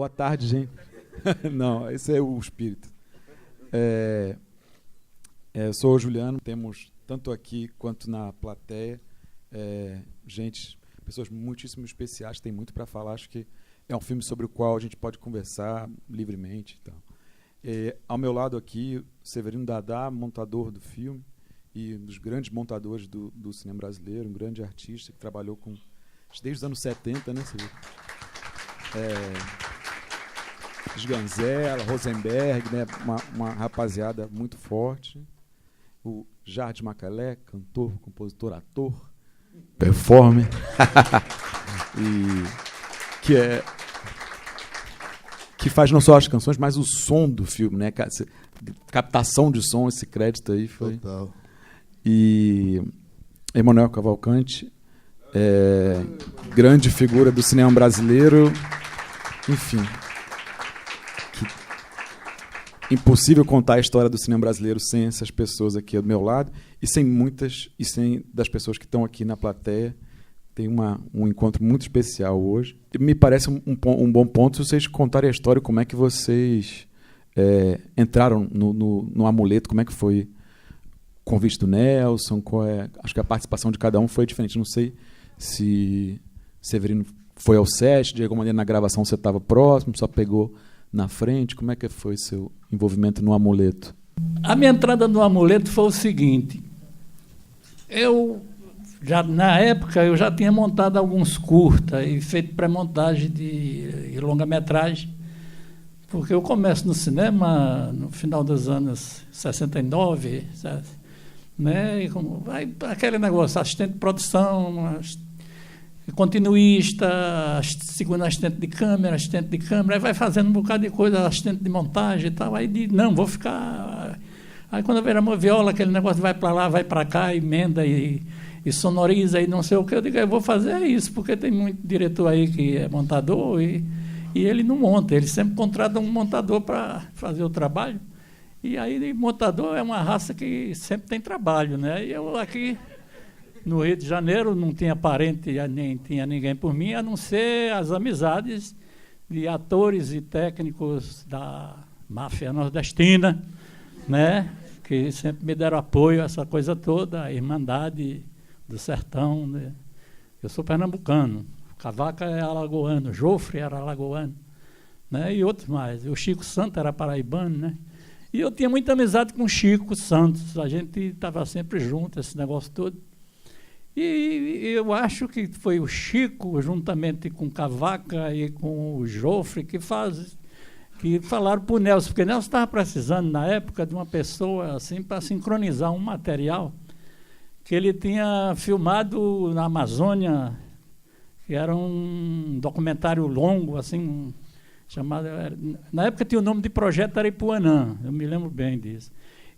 Boa tarde, gente. Não, esse é o espírito. Eu sou o Juliano, temos tanto aqui quanto na plateia pessoas muitíssimo especiais, tem muito para falar. Acho que é um filme sobre o qual a gente pode conversar livremente. Então. Ao meu lado aqui, Severino Dadá, montador do filme e um dos grandes montadores do cinema brasileiro, um grande artista que trabalhou desde os anos 70, né, Severino? Sganzella, Rosenberg, né, uma rapaziada muito forte. O Jardim Macalé, cantor, compositor, ator, performer, que faz não só as canções, mas o som do filme, né? Captação de som, esse crédito aí foi. Total. E Emanuel Cavalcante, grande figura do cinema brasileiro, enfim. Impossível contar a história do cinema brasileiro sem essas pessoas aqui do meu lado e sem das pessoas que estão aqui na plateia. Tem um encontro muito especial hoje. E me parece um bom ponto se vocês contarem a história, como é que vocês entraram no Amuleto, como é que foi o convite do Nelson, acho que a participação de cada um foi diferente. Não sei se Severino foi ao set, de alguma maneira na gravação você estava próximo, só pegou na frente. Como é que foi seu envolvimento no Amuleto? A minha entrada no Amuleto foi o seguinte. Na época, eu já tinha montado alguns curtas e feito pré-montagem de longa-metragem, porque eu começo no cinema no final dos anos 69, sabe? Né? Aquele negócio, assistente de produção, continuista, segundo assistente de câmera, aí vai fazendo um bocado de coisa, assistente de montagem e tal, aí não, vou ficar... Aí quando eu vejo a viola, aquele negócio vai para lá, vai para cá, emenda e sonoriza e não sei o que, eu digo, eu vou fazer isso, porque tem muito diretor aí que é montador e ele não monta, ele sempre contrata um montador para fazer o trabalho, e aí montador é uma raça que sempre tem trabalho, né? E eu aqui... No Rio de Janeiro não tinha parente, nem tinha ninguém por mim, a não ser as amizades de atores e técnicos da máfia nordestina, né? Que sempre me deram apoio, essa coisa toda, a Irmandade do Sertão. Né? Eu sou pernambucano, Cavaca é alagoano, Jofre era alagoano, né? E outros mais. O Chico Santos era paraibano, né? E eu tinha muita amizade com o Chico Santos, a gente estava sempre junto, esse negócio todo. E eu acho que foi o Chico, juntamente com Cavaca e com o Jofre, que falaram para o Nelson, porque Nelson estava precisando, na época, de uma pessoa assim para sincronizar um material que ele tinha filmado na Amazônia, que era um documentário longo, assim, chamado... Na época tinha o nome de Projeto Aripuanã, eu me lembro bem disso.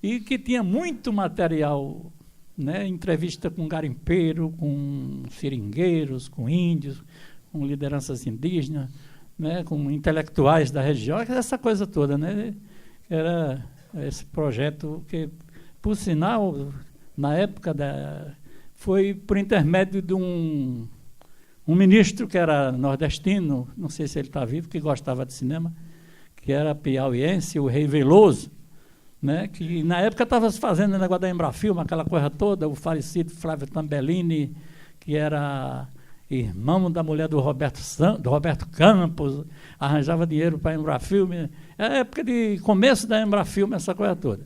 E que tinha muito material... Né, entrevista com garimpeiro, com seringueiros, com índios, com lideranças indígenas, né, com intelectuais da região, essa coisa toda, né? Era esse projeto que, por sinal, na época foi por intermédio de um ministro que era nordestino, não sei se ele está vivo, que gostava de cinema, que era piauiense, o Rei Veloso, né, que na época estava se fazendo o negócio da Embrafilme, aquela coisa toda, o falecido Flávio Tambellini, que era irmão da mulher do Roberto Campos, arranjava dinheiro para a Embrafilme. É a época de começo da Embrafilme, essa coisa toda.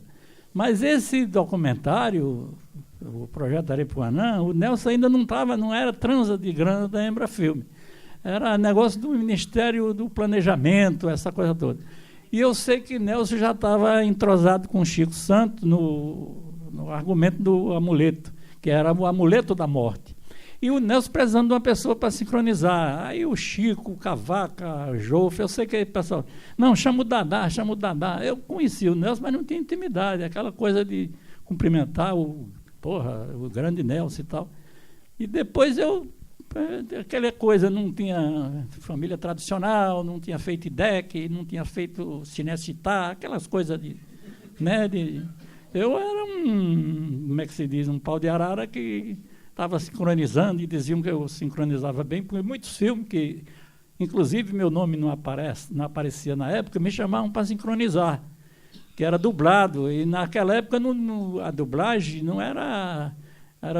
Mas esse documentário, o Projeto Aripuanã, o Nelson ainda não era transa de grana da Embrafilme. Era negócio do Ministério do Planejamento, essa coisa toda. E eu sei que Nelson já estava entrosado com o Chico Santos no argumento do amuleto, que era o amuleto da morte. E o Nelson precisando de uma pessoa para sincronizar. Aí o Chico, o Cavaca, o Jofre, eu sei que o pessoal... Não, chama o Dadá. Eu conheci o Nelson, mas não tinha intimidade, aquela coisa de cumprimentar o grande Nelson e tal. E depois aquela coisa, não tinha família tradicional, não tinha feito IDEC, não tinha feito Cinecittà, aquelas coisas eu era como é que se diz, um pau de arara que estava sincronizando e diziam que eu sincronizava bem, porque muitos filmes que inclusive meu nome não aparecia na época, me chamavam para sincronizar, que era dublado, e naquela época a dublagem não era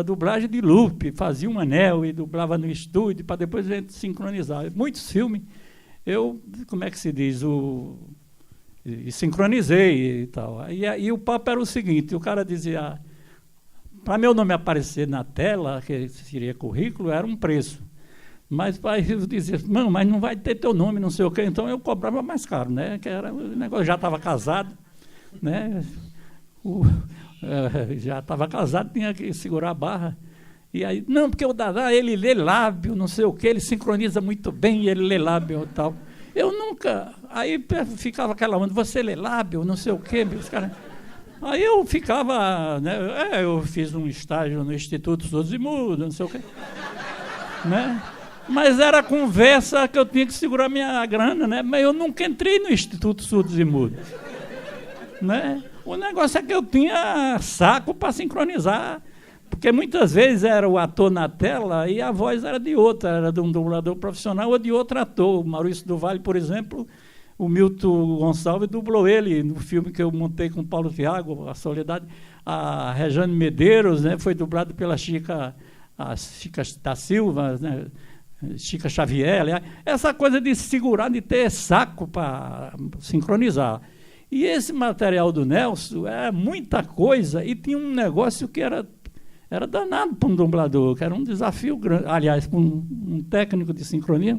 dublagem de loop, fazia um anel e dublava no estúdio para depois a gente sincronizar. Muitos filmes eu, como é que se diz, e sincronizei e tal. E o papo era o seguinte, o cara dizia, para meu nome aparecer na tela, que seria currículo, era um preço. Mas eu dizia, não, mas não vai ter teu nome, não sei o quê. Então eu cobrava mais caro, né? Que era, o negócio, já estava casado, né? Já estava casado, tinha que segurar a barra. E aí, não, porque o Dadá, ele lê lábio, não sei o quê, ele sincroniza muito bem, ele lê lábio e tal. Eu nunca... Aí ficava aquela onda, você lê lábio, não sei o quê. Os caras... Aí eu ficava... Né, eu fiz um estágio no Instituto Surdos e Mudos, não sei o quê. Né? Mas era conversa que eu tinha que segurar minha grana, né? Mas eu nunca entrei no Instituto Surdos e Mudos. Né? O negócio é que eu tinha saco para sincronizar, porque muitas vezes era o ator na tela e a voz era de outra, era de um dublador profissional ou de outro ator. O Maurício do Vale, por exemplo, o Milton Gonçalves dublou ele no filme que eu montei com o Paulo Thiago, A Soledade. A Rejane Medeiros, né, foi dublado pela Chica da Silva, né, Chica Xavier. Aliás. Essa coisa de segurar, de ter saco para sincronizar. E esse material do Nelson era muita coisa e tinha um negócio que era danado para um dublador, que era um desafio grande, aliás, com um técnico de sincronia,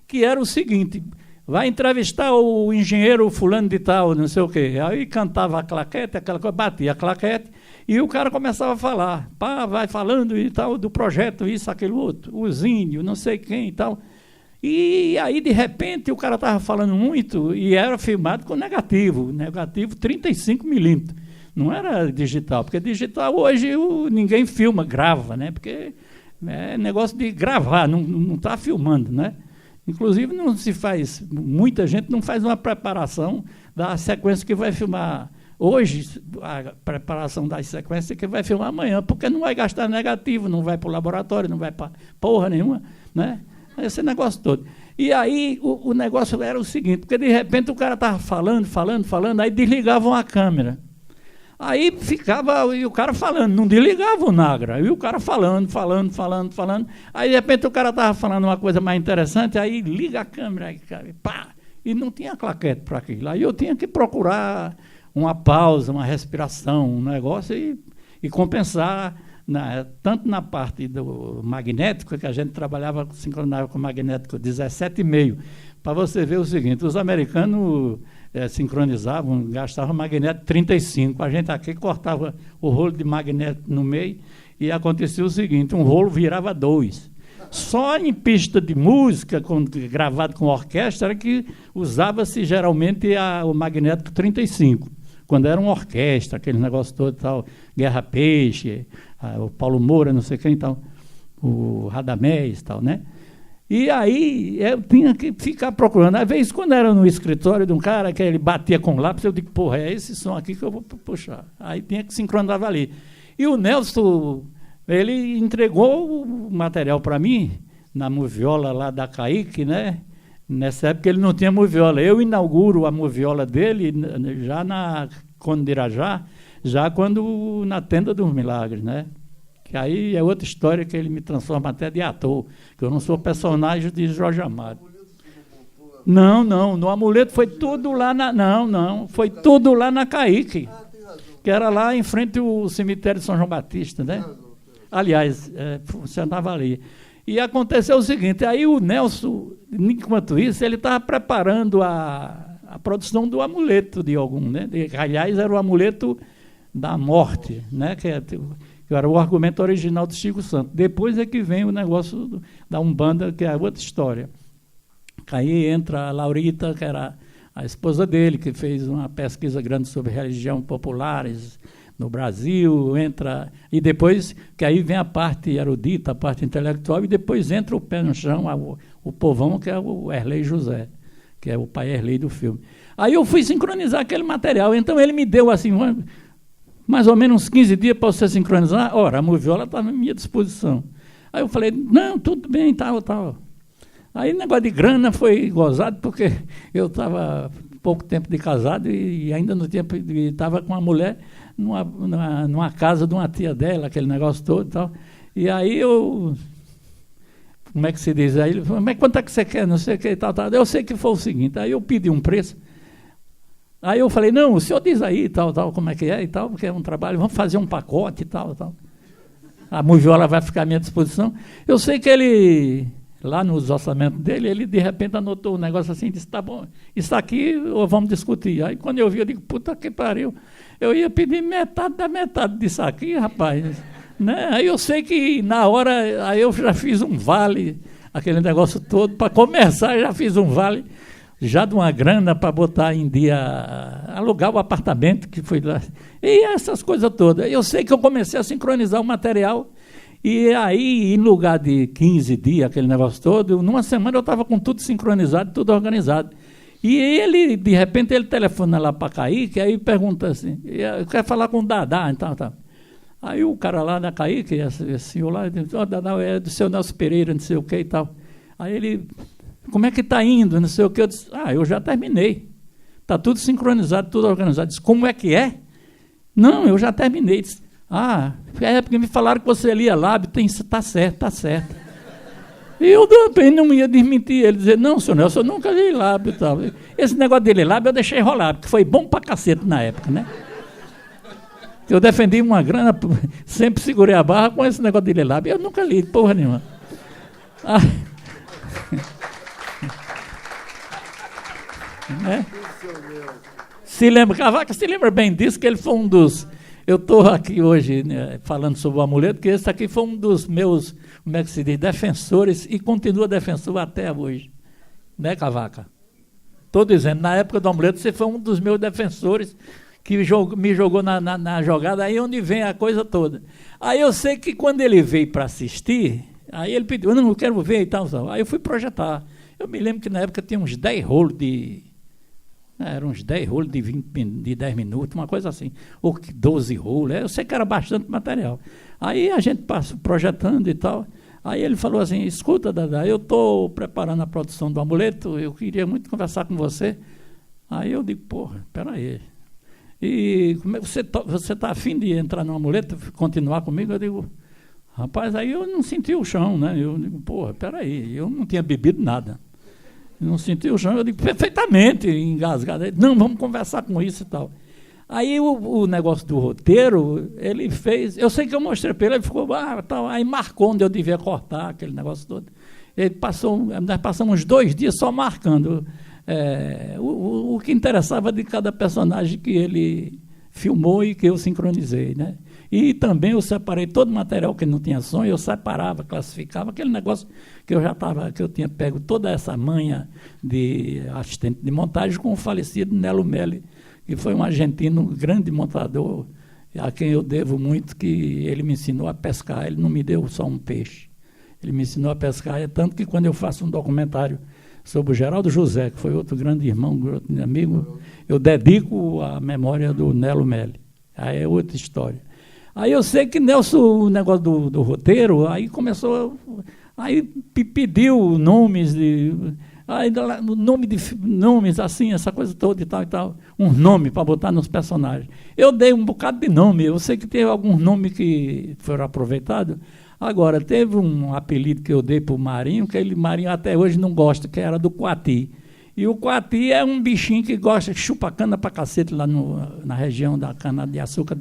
que era o seguinte, vai entrevistar o engenheiro fulano de tal, não sei o quê. Aí cantava a claquete, aquela coisa, batia a claquete, e o cara começava a falar, pá, vai falando e tal, do projeto, isso, aquele outro, os índios, não sei quem e tal. E aí, de repente, o cara estava falando muito e era filmado com negativo 35 milímetros. Não era digital, porque digital hoje ninguém filma, grava, né? Porque é negócio de gravar, não está filmando, né? Inclusive, não se faz, muita gente não faz uma preparação da sequência que vai filmar hoje, a preparação da sequência que vai filmar amanhã, porque não vai gastar negativo, não vai para o laboratório, não vai para porra nenhuma, né? Esse negócio todo. E aí o negócio era o seguinte, porque de repente o cara estava falando, aí desligavam a câmera. Aí ficava e o cara falando, não desligava o Nagra, e o cara falando. Aí de repente o cara estava falando uma coisa mais interessante, aí liga a câmera, aí, pá, e não tinha claquete para aquilo. Aí eu tinha que procurar uma pausa, uma respiração, um negócio e compensar. Tanto na parte do magnético, que a gente trabalhava, sincronizava com magnético 17,5, para você ver o seguinte, os americanos sincronizavam, gastavam magnético 35, a gente aqui cortava o rolo de magnético no meio e acontecia o seguinte, um rolo virava 2. Só em pista de música, gravado com orquestra, era que usava-se geralmente o magnético 35. Quando era uma orquestra, aquele negócio todo, tal, Guerra Peixe, o Paulo Moura, não sei quem, tal, o Radamés, tal, né? E aí eu tinha que ficar procurando. Às vezes, quando era no escritório de um cara, que ele batia com lápis, eu digo, porra, é esse som aqui que eu vou puxar. Aí tinha que sincronizar ali. E o Nelson, ele entregou o material para mim, na moviola lá da Caique, né? Nessa época ele não tinha moviola. Eu inauguro a moviola dele já na Conde de Irajá, já quando na Tenda dos Milagres, né? Que aí é outra história que ele me transforma até de ator, que eu não sou personagem de Jorge Amado. Não, no Amuleto foi tudo lá na... Não, foi tudo lá na Caique, que era lá em frente ao cemitério de São João Batista, né? Aliás, funcionava ali. E aconteceu o seguinte, aí o Nelson, enquanto isso, ele estava preparando a produção do amuleto de algum, né? Aliás, era o amuleto da morte, né? Que era o argumento original do Chico Santos. Depois é que vem o negócio da Umbanda, que é outra história. Aí entra a Laurita, que era a esposa dele, que fez uma pesquisa grande sobre religião populares no Brasil, entra, e depois, que aí vem a parte erudita, a parte intelectual, e depois entra o pé no chão, o povão, que é o Erlei José, que é o pai Erlei do filme. Aí eu fui sincronizar aquele material, então ele me deu assim, mais ou menos uns 15 dias para você sincronizar. Ora, a moviola estava à minha disposição. Aí eu falei, não, tudo bem, tal. Aí o negócio de grana foi gozado, porque eu estava pouco tempo de casado e ainda no tempo estava com uma mulher numa casa de uma tia dela, aquele negócio todo e tal. E aí eu... Como é que se diz? Aí ele falou, mas quanto é que você quer? Não sei o que e tal, tal. Eu sei que foi o seguinte, aí eu pedi um preço. Aí eu falei, não, o senhor diz aí, tal, como é que é e tal, porque é um trabalho, vamos fazer um pacote e tal, tal. A moviola vai ficar à minha disposição. Eu sei que ele, lá nos orçamentos dele, ele de repente anotou um negócio assim, disse, tá bom, isso aqui ou vamos discutir. Aí quando eu vi, eu digo, puta que pariu, eu ia pedir metade da metade disso aqui, rapaz. Né? Aí eu sei que na hora, aí eu já fiz um vale, aquele negócio todo, para começar, já fiz um vale, já de uma grana para botar em dia, alugar o apartamento que foi lá, e essas coisas todas. Eu sei que eu comecei a sincronizar o material, e aí, em lugar de 15 dias, aquele negócio todo, numa semana eu estava com tudo sincronizado, tudo organizado. E ele, de repente, ele telefona lá para Kaique, aí pergunta assim, eu quero falar com o Dadá, então, tá. Aí o cara lá da Kaique, esse senhor lá, disse, Dadá, é do seu Nelson Pereira, não sei o que e tal. Aí ele... Como é que está indo? Não sei o que. Eu disse, eu já terminei. Está tudo sincronizado, tudo organizado. Eu disse, como é que é? Não, eu já terminei. Disse, é porque me falaram que você lia lábio. Está certo, está certo. E eu também não ia desmentir ele, dizer, não, senhor Nelson, eu nunca li lábio e tal. Esse negócio de ler lábio eu deixei rolar, porque foi bom pra cacete na época, né? Eu defendi uma grana, sempre segurei a barra com esse negócio de ler lábio. Eu nunca li porra nenhuma. Né? Se lembra, Cavaca se lembra bem disso, que ele foi um dos... Eu estou aqui hoje, né, falando sobre o amuleto, que esse aqui foi um dos meus, como é que se diz, defensores, e continua defensor até hoje. Né, Cavaca? Estou dizendo, na época do amuleto, você foi um dos meus defensores, que me jogou na jogada, aí onde vem a coisa toda. Aí eu sei que quando ele veio para assistir, aí ele pediu, não, eu quero ver e tal. Aí eu fui projetar. Eu me lembro que na época tinha uns 10 rolos de... Eram uns 10 rolos de 10 minutos, uma coisa assim. Ou 12 rolos. Eu sei que era bastante material. Aí a gente passou projetando e tal. Aí ele falou assim, escuta, Dadá, eu estou preparando a produção do amuleto, eu queria muito conversar com você. Aí eu digo, porra, peraí. E como é que você está afim de entrar no amuleto, continuar comigo? Eu digo, rapaz, aí eu não senti o chão, né? Eu digo, porra, peraí, eu não tinha bebido nada. Não senti o chão, eu digo, perfeitamente, engasgado. Ele, não, vamos conversar com isso e tal. Aí o negócio do roteiro, ele fez, eu sei que eu mostrei para ele, ele ficou, tal, aí marcou onde eu devia cortar, aquele negócio todo. Nós passamos uns 2 dias só marcando o que interessava de cada personagem que ele filmou e que eu sincronizei, né? E também eu separei todo o material que não tinha som, eu separava, classificava, aquele negócio que eu tinha pego toda essa manha de assistente de montagem com o falecido Nelo Melli, que foi um argentino, grande montador, a quem eu devo muito, que ele me ensinou a pescar, ele não me deu só um peixe, ele me ensinou a pescar, tanto que quando eu faço um documentário sobre o Geraldo José, que foi outro grande irmão, outro amigo, eu dedico a memória do Nelo Melli, aí é outra história. Aí eu sei que Nelson, o negócio do roteiro, aí começou, aí pediu nomes nomes assim, essa coisa toda e tal, um nome para botar nos personagens. Eu dei um bocado de nome, eu sei que teve alguns nomes que foram aproveitados. Agora, teve um apelido que eu dei para o Marinho, que Marinho até hoje não gosta, que era do Coati. E o Coati é um bichinho que gosta, que chupa cana para cacete lá na região da cana-de-açúcar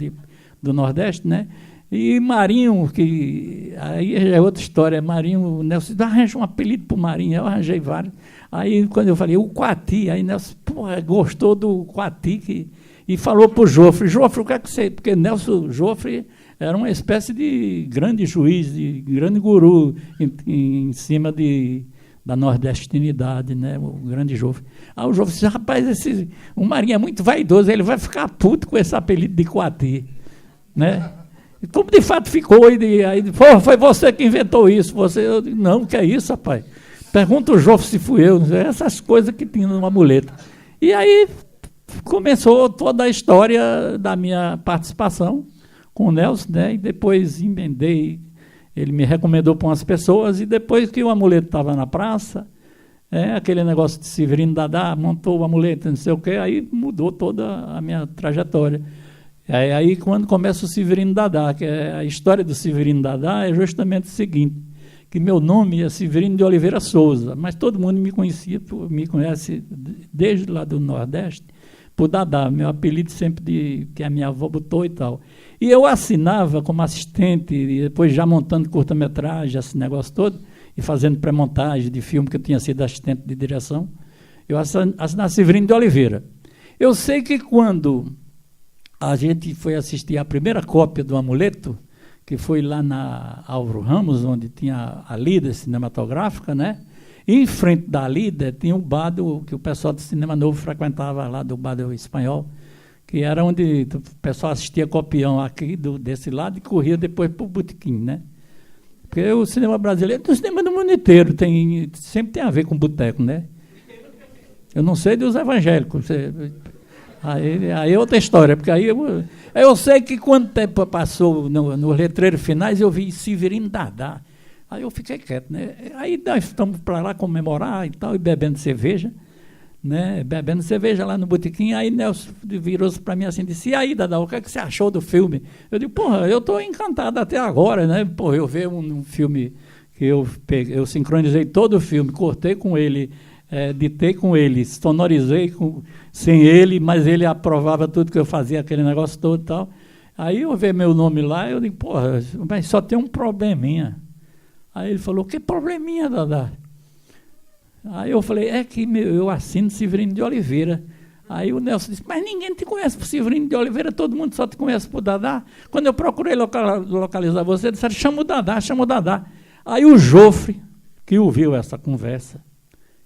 do Nordeste, né? E Marinho, que aí é outra história, Marinho, Nelson, arranja um apelido para o Marinho, eu arranjei vários. Aí, quando eu falei, o Coati, aí Nelson, gostou do Coati e falou para o Jofre, o que é que você... Porque Nelson Jofre era uma espécie de grande juiz, de grande guru em cima da nordestinidade, né? O grande Jofre. Aí o Jofre disse, rapaz, o Marinho é muito vaidoso, ele vai ficar puto com esse apelido de Coati, né? E como de fato ficou, aí foi você que inventou isso, eu digo, não, que é isso, rapaz? Pergunta o Jofre se fui eu, essas coisas que tinha no amuleto. E aí começou toda a história da minha participação com o Nelson, né? E depois emendei, ele me recomendou para umas pessoas, e depois que o amuleto estava na praça, Aquele negócio de Severino Dadá, montou o amuleto, não sei o quê, aí mudou toda a minha trajetória. Aí quando começa o Severino Dadá, que a história do Severino Dadá é justamente o seguinte, que meu nome é Severino de Oliveira Souza, mas todo mundo me conhece desde lá do Nordeste, por Dadá, meu apelido sempre que a minha avó botou e tal. E eu assinava como assistente, e depois já montando curta-metragem, esse negócio todo, e fazendo pré-montagem de filme, que eu tinha sido assistente de direção, eu assinava Severino de Oliveira. Eu sei que quando a gente foi assistir a primeira cópia do Amuleto, que foi lá na Álvaro Ramos, onde tinha a Líder cinematográfica, né? E em frente da Líder tinha um bar que o pessoal do Cinema Novo frequentava lá, do bar do Espanhol, que era onde o pessoal assistia copião aqui desse lado e corria depois para o botequim, né? Porque o cinema brasileiro, o cinema do mundo inteiro, sempre tem a ver com boteco, né? Eu não sei dos evangélicos. Aí é outra história, porque aí eu sei que quando o tempo passou nos letreiros finais, eu vi Severino Dadá. Aí eu fiquei quieto, né? Aí nós estamos para lá comemorar e tal, e bebendo cerveja, né? Bebendo cerveja lá no botequim. Aí Nelson virou-se para mim assim e disse: e aí, Dadá, o que é que você achou do filme? Eu digo: porra, eu estou encantado até agora, né? Porra, eu vi um filme que eu sincronizei todo o filme, cortei com ele, ditei com ele, sonorizei sem ele, mas ele aprovava tudo que eu fazia, aquele negócio todo e tal. Aí eu vi meu nome lá, eu digo: porra, mas só tem um probleminha. Aí ele falou: que probleminha, Dadá? Aí eu falei: é que eu assino Severino de Oliveira. Aí o Nelson disse: mas ninguém te conhece por Severino de Oliveira, todo mundo só te conhece por Dadá. Quando eu procurei localizar você, disseram: chama o Dadá, chama o Dadá. Aí o Jofre, que ouviu essa conversa,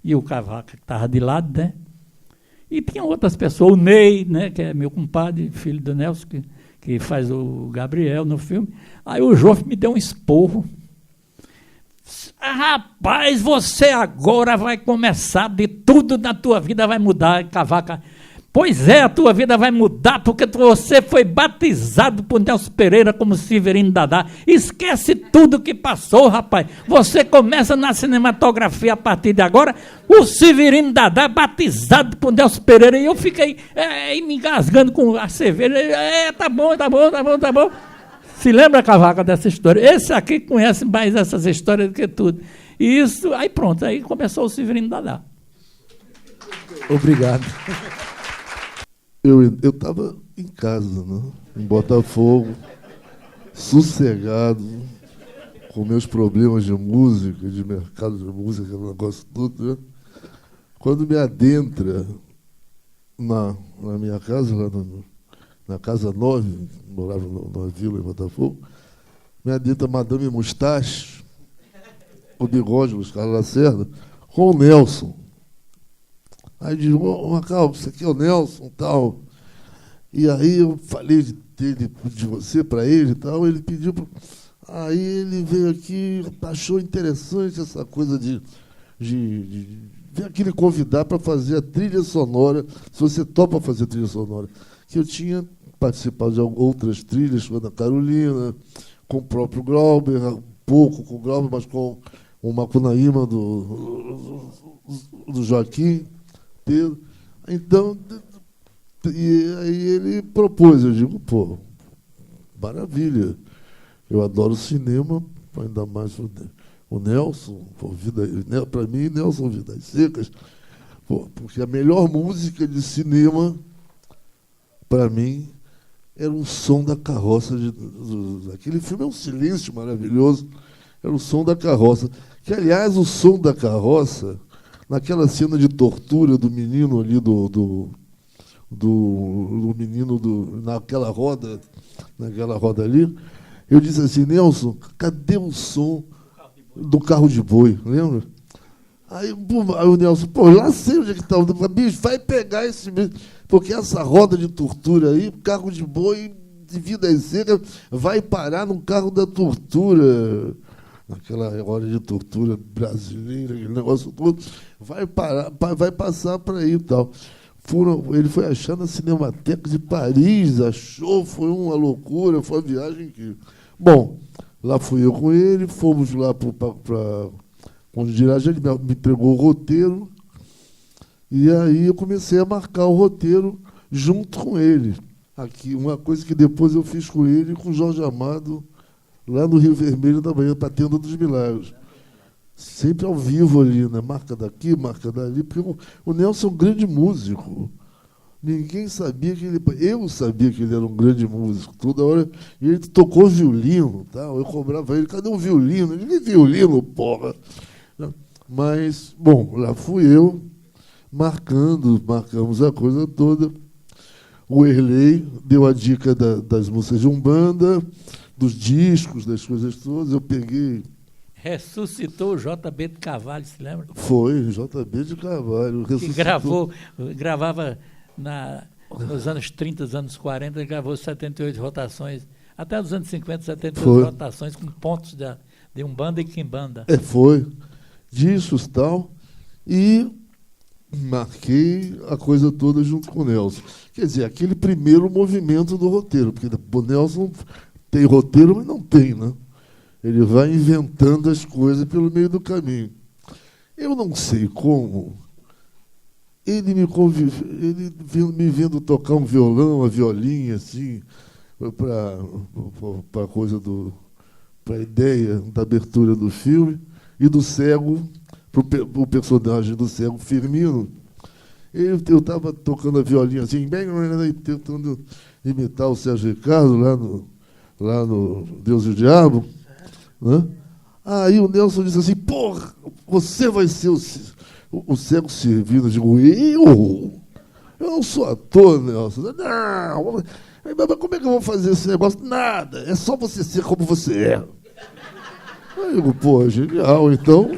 e o Cavaca, que estava de lado, né? E tinha outras pessoas, o Ney, né, que é meu compadre, filho do Nelson, que faz o Gabriel no filme. Aí o Jofre me deu um esporro. Rapaz, você agora vai começar, de tudo na tua vida vai mudar, Cavaca. Pois é, a tua vida vai mudar, porque você foi batizado por Nelson Pereira como Severino Dadá. Esquece tudo que passou, rapaz. Você começa na cinematografia a partir de agora, o Severino Dadá batizado por Nelson Pereira. E eu fiquei me engasgando com a cerveja. Tá bom, tá bom, tá bom, tá bom. Se lembra, Cavaca, dessa história? Esse aqui conhece mais essas histórias do que tudo. E isso, aí pronto, aí começou o Severino Dadá. Obrigado. Eu estava em casa, né? Em Botafogo, sossegado, com meus problemas de música, de mercado de música, aquele negócio todo, né? Quando me adentra na minha casa, lá na Casa 9, morava numa vila em Botafogo, me adentra Madame Mustache, o bigode, os Carlos Lacerda, com o Nelson. Aí diz: Macau, isso aqui é o Nelson, tal. E aí eu falei de você para ele e tal, ele pediu. Aí ele veio aqui, achou interessante essa coisa de veio aqui lhe convidar para fazer a trilha sonora, se você topa fazer a trilha sonora. Que eu tinha participado de outras trilhas com a Ana Carolina, com o próprio Glauber, um pouco com o Glauber, mas com o Macunaíma do Joaquim Pedro. Então, e aí ele propôs, eu digo: pô, maravilha, eu adoro cinema, ainda mais o Nelson, para mim, Nelson Vidas Secas, pô, porque a melhor música de cinema, para mim, era o som da carroça. Aquele filme é um silêncio maravilhoso, era o som da carroça. Que, aliás, o som da carroça, naquela cena de tortura do menino ali, do menino naquela roda ali, eu disse assim: Nelson, cadê o som do carro de boi? Lembra? Aí o Nelson: pô, lá sei onde é que está. Bicho, vai pegar esse bicho, porque essa roda de tortura aí, carro de boi de Vidas Secas, vai parar no carro da tortura. Naquela hora de tortura brasileira, aquele negócio todo, vai passar para aí e tal. Ele foi achar na Cinemateca de Paris, achou, foi uma loucura, foi uma viagem que... Bom, lá fui eu com ele, fomos lá para Onde Dirage, ele me entregou o roteiro, e aí eu comecei a marcar o roteiro junto com ele. Aqui, uma coisa que depois eu fiz com ele e com o Jorge Amado, lá no Rio Vermelho, da Bahia, para a Tenda dos Milagres. Sempre ao vivo ali, né? Marca daqui, marca dali, porque o Nelson é um grande músico. Ninguém sabia que ele... Eu sabia que ele era um grande músico. Toda hora ele tocou violino, tal. Eu cobrava ele, cadê o violino? Ele, que violino, porra? Mas, bom, lá fui eu, marcamos a coisa toda. O Erlei deu a dica das músicas de Umbanda, dos discos, das coisas todas. Eu peguei... Ressuscitou o JB de Carvalho, se lembra? Foi, JB de Carvalho. Que gravava nos anos 30, anos 40, ele gravou 78 rotações, até os anos 50, 78 rotações, com pontos de Umbanda e Quimbanda. Foi. Discos e tal. E marquei a coisa toda junto com o Nelson. Quer dizer, aquele primeiro movimento do roteiro, porque o Nelson tem roteiro, mas não tem, né? Ele vai inventando as coisas pelo meio do caminho. Eu não sei como. Ele me vendo tocar um violão, uma violinha, assim, para a coisa para a ideia da abertura do filme, e do cego, para o personagem do cego Firmino. Eu estava tocando a violinha assim, bem, tentando imitar o Sérgio Ricardo lá no Deus e o Diabo. Né? Aí o Nelson disse assim, porra, você vai ser o cego Firmino. Eu digo, eu não sou ator, Nelson. Não, mas como é que eu vou fazer esse negócio? Nada, é só você ser como você é. Aí eu digo, pô, genial, então...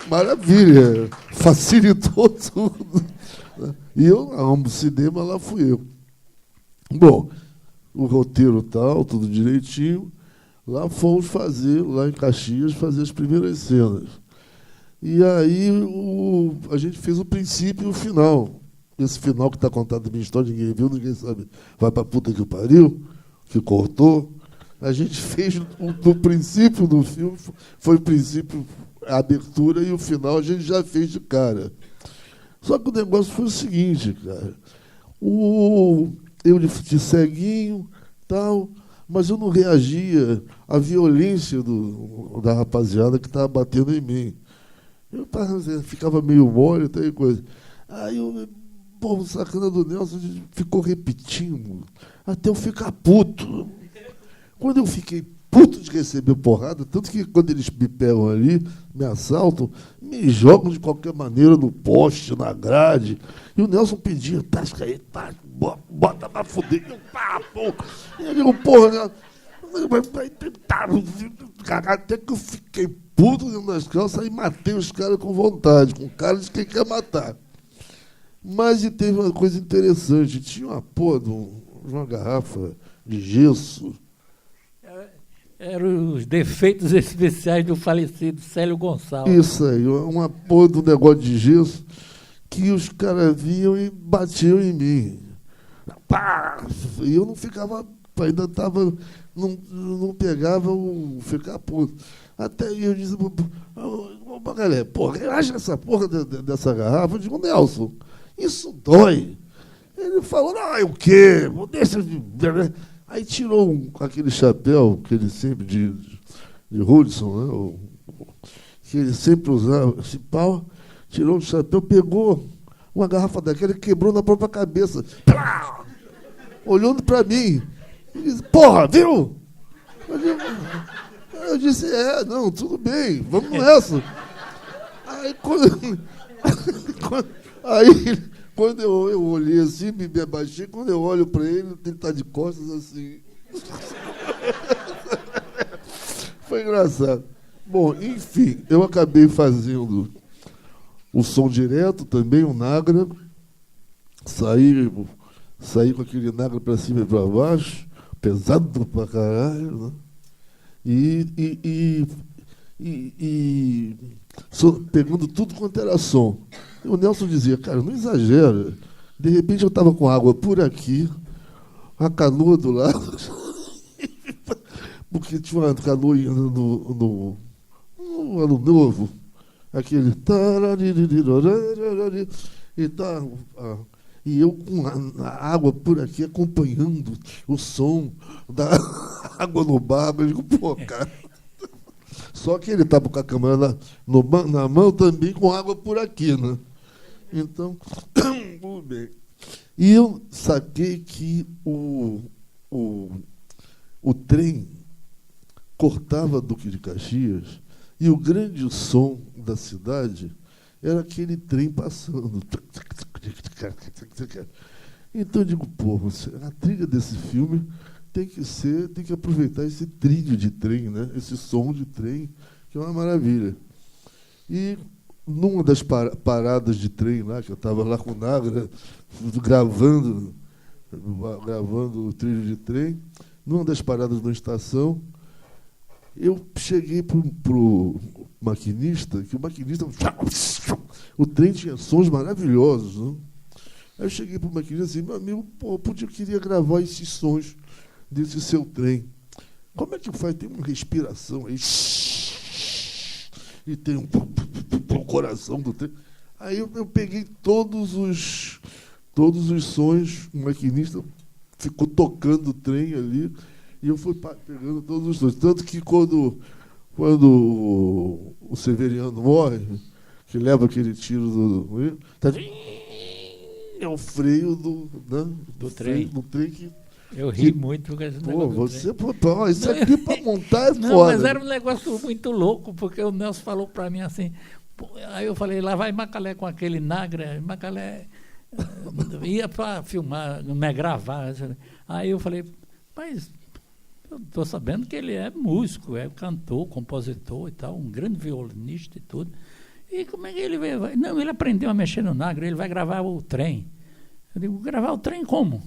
Maravilha, facilitou tudo. E eu amo cinema, lá fui eu. Bom, o roteiro tal, tudo direitinho. Lá fomos fazer, lá em Caxias, fazer as primeiras cenas. E aí a gente fez o princípio e o final. Esse final que está contado na minha história, ninguém viu, ninguém sabe. Vai pra puta que pariu, que cortou. A gente fez no princípio do filme, foi o princípio, a abertura, e o final a gente já fez de cara. Só que o negócio foi o seguinte, cara. Eu de ceguinho, tal, mas eu não reagia à violência da rapaziada que estava batendo em mim. Eu ficava meio mole, tal coisa. Aí o sacana do Nelson ficou repetindo até eu ficar puto. Quando eu fiquei puto de receber porrada, tanto que quando eles me pegam ali, me assaltam, me jogam de qualquer maneira no poste, na grade. E o Nelson pedia, tasca aí, tá, bota pra fuder. E eu, pá, pô. E eu digo, porra, até que eu fiquei puto dentro das calças e matei os caras com vontade, com cara de quem quer matar. Mas e teve uma coisa interessante, tinha uma porra de uma garrafa de gesso. Eram os defeitos especiais do falecido Célio Gonçalves. Isso aí, uma porra do negócio de gesso que os caras vinham e batiam em mim. Pá! E eu não ficava, ainda estava, não pegava o ficar puto. Até eu disse, galera, porra, relaxa essa porra dessa garrafa. Eu digo, Nelson, isso dói. Ele falou, não, o quê? Deixa de... Aí tirou aquele chapéu que ele sempre, de Hudson, né? Que ele sempre usava, esse pau, tirou o chapéu, pegou uma garrafa daquela e quebrou na própria cabeça. Plá! Olhando para mim. E disse, porra, viu? Eu disse, não, tudo bem, vamos nessa. Aí quando eu olhei assim, me abaixei, quando eu olho para ele está de costas assim. Foi engraçado. Bom, enfim, eu acabei fazendo o som direto também, o Nagra. Saí com aquele Nagra para cima e para baixo, pesado pra caralho, né? Pegando tudo quanto era som. E o Nelson dizia, cara, não exagera. De repente eu estava com água por aqui, a canoa do lado, porque tinha uma canoa indo o Ano Novo, aquele... E eu com a água por aqui acompanhando o som da água no barco. Eu digo, pô, cara. Só que ele estava com a câmera na mão também com água por aqui, né? Então, tudo bem. E eu saquei que o trem cortava Duque de Caxias e o grande som da cidade era aquele trem passando. Então eu digo, pô, a trilha desse filme tem que aproveitar esse trilho de trem, né? Esse som de trem, que é uma maravilha. E numa das paradas de trem lá, que eu estava lá com o Nagra, gravando o trilho de trem, numa das paradas da estação, eu cheguei para o maquinista, que o maquinista... O trem tinha sons maravilhosos, né? Aí eu cheguei para o maquinista assim, meu amigo, pô, eu queria gravar esses sons desse seu trem. Como é que faz? Tem uma respiração aí, e tem um coração do trem. Aí eu peguei todos os sons, o maquinista ficou tocando o trem ali, e eu fui pegando todos os sons. Tanto que quando o Severiano morre, que leva aquele tiro é o freio do trem que... Eu ri muito com esse negócio. Você, isso aqui para montar é não, foda. Mas era um negócio muito louco, porque o Nelson falou para mim assim. Aí eu falei, lá vai Macalé com aquele Nagra. Macalé ia para filmar, me gravar. Aí eu falei, mas eu estou sabendo que ele é músico, é cantor, compositor e tal, um grande violinista e tudo. E como é que ele vai? Não, ele aprendeu a mexer no Nagra, ele vai gravar o trem. Eu digo, gravar o trem como?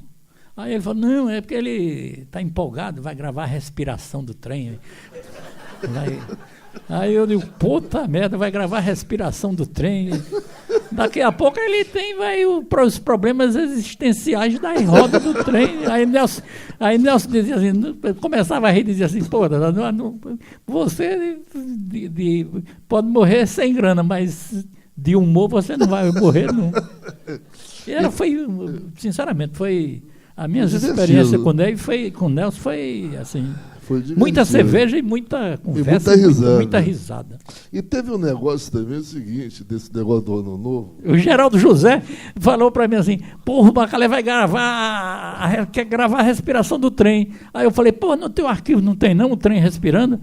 Aí ele falou, não, é porque ele está empolgado, vai gravar a respiração do trem. Aí eu digo, puta merda, vai gravar a respiração do trem. Daqui a pouco ele vai os problemas existenciais da roda do trem. Aí Nelson dizia assim, começava a rir e dizia assim, pô, você pode morrer sem grana, mas de humor você não vai morrer nunca. Sinceramente, foi... A minha experiência com o Nelson foi assim, muita cerveja e muita conversa, muita risada. E teve um negócio também, o seguinte, desse negócio do Ano Novo. O Geraldo José falou para mim assim, porra, o Macalé vai quer gravar a respiração do trem. Aí eu falei, pô, no teu arquivo não tem não o trem respirando?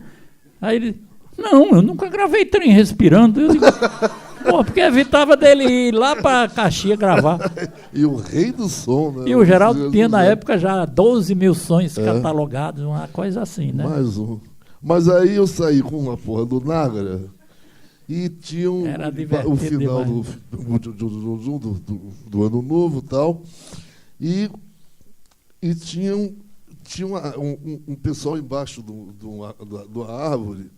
Aí ele, não, eu nunca gravei trem respirando. Eu digo, pô, porque evitava dele ir lá para Caxias gravar. E o rei do som, né? E o Geraldo tinha na época já 12 mil sons catalogados, uma coisa assim, né? Mais um. Mas aí eu saí com a porra do Nagra e tinha o final do Ano Novo e tal. E tinha um pessoal embaixo da árvore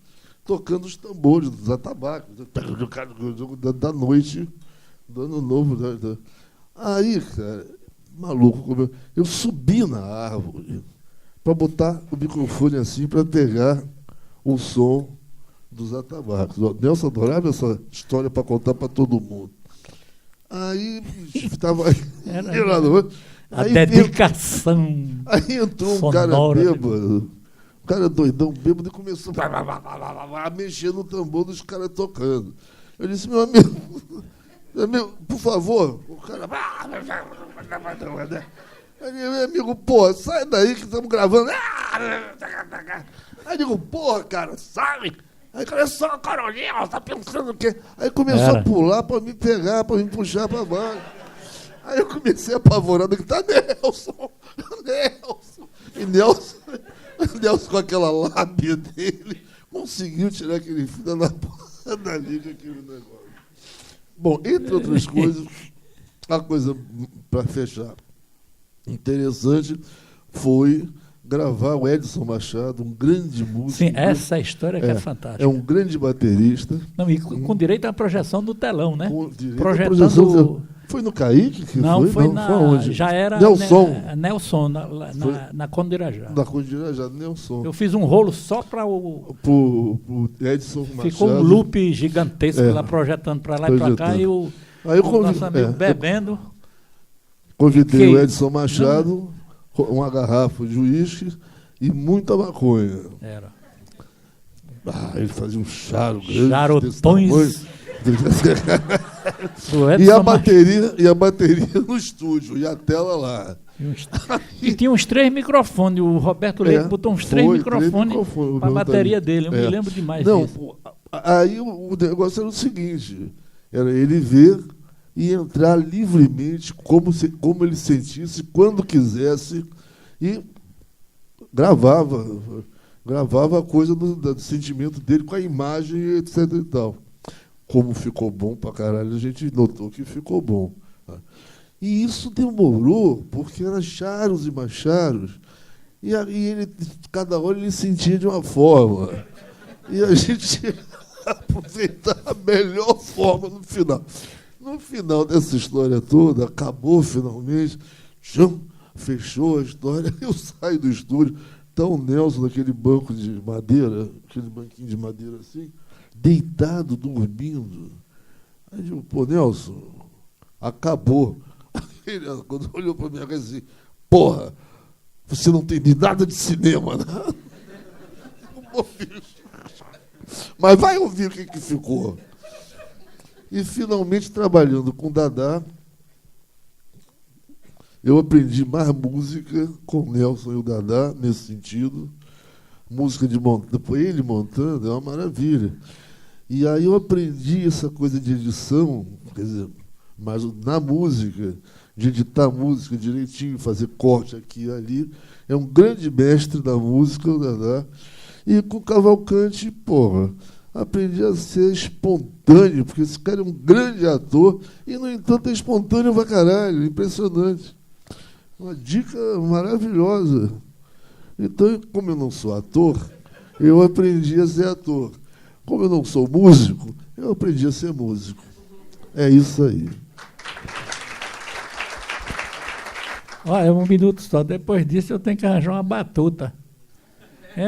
tocando os tambores dos atabaques da noite do Ano Novo. Aí, cara, maluco, eu subi na árvore para botar o microfone assim para pegar o som dos atabaques. O Nelson adorava essa história para contar para todo mundo. Aí estava a dedicação. Aí entrou um cara bêbado. O cara doidão, bêbado, e começou a mexer no tambor dos caras tocando. Eu disse, meu amigo, por favor. O cara... Meu amigo, pô, sai daí que estamos gravando. Aí eu digo, porra, cara, sai. Aí o cara, só Carolinha, tá pensando o quê? Aí começou a pular para me pegar, para me puxar para baixo. Aí eu comecei apavorado, que tá Nelson. E Nelson, com aquela lábia dele, conseguiu tirar aquele filho da liga, aquele negócio. Bom, entre outras coisas, a coisa, para fechar, interessante foi gravar o Edson Machado, um grande músico. Sim, essa história que é fantástica. É um grande baterista. Não, e com direito à projeção do telão, né? Projetando Foi no Caíque que não, foi? Não, foi onde? Já era Nelson na Conde de Irajá. Na Conde de Irajá, Nelson. Eu fiz um rolo só para pro Edson Machado. Ficou um loop gigantesco lá, projetando para lá e para cá, e o nosso amigo bebendo. Convidei o Edson Machado, uma garrafa de uísque e muita maconha. Era. Ele fazia um charo grande. Charotões. E a bateria no estúdio, e a tela lá. E tinha uns 3 microfones. O Roberto Leite botou uns 3 microfones para a bateria dele. Eu me lembro demais disso. Aí o negócio era o seguinte: era ele ver e entrar livremente, como ele sentisse, quando quisesse, e gravava a coisa do sentimento dele com a imagem, etc. e tal. Como ficou bom pra caralho, a gente notou que ficou bom. E isso demorou, porque eram charos e macharos, e ele, cada hora ele sentia de uma forma. E a gente ia aproveitar a melhor forma no final. No final dessa história toda, acabou finalmente, fechou a história, eu saio do estúdio, está o Nelson naquele banco de madeira, aquele banquinho de madeira assim, deitado, dormindo. Aí eu digo, pô, Nelson, acabou. Ele, quando olhou para mim, assim, porra, você não tem nada de cinema, né? Mas vai ouvir o que ficou. E, finalmente, trabalhando com o Dadá, eu aprendi mais música com o Nelson e o Dadá, nesse sentido. Música de depois ele montando, é uma maravilha. E aí eu aprendi essa coisa de edição, quer dizer, mas na música, de editar música direitinho, fazer corte aqui e ali. É um grande mestre da música, o Dadá. E com o Cavalcante, porra, aprendi a ser espontâneo, porque esse cara é um grande ator e, no entanto, é espontâneo pra caralho, impressionante. Uma dica maravilhosa. Então, como eu não sou ator, eu aprendi a ser ator. Como eu não sou músico, eu aprendi a ser músico. É isso aí. Olha, um minuto só. Depois disso, eu tenho que arranjar uma batuta.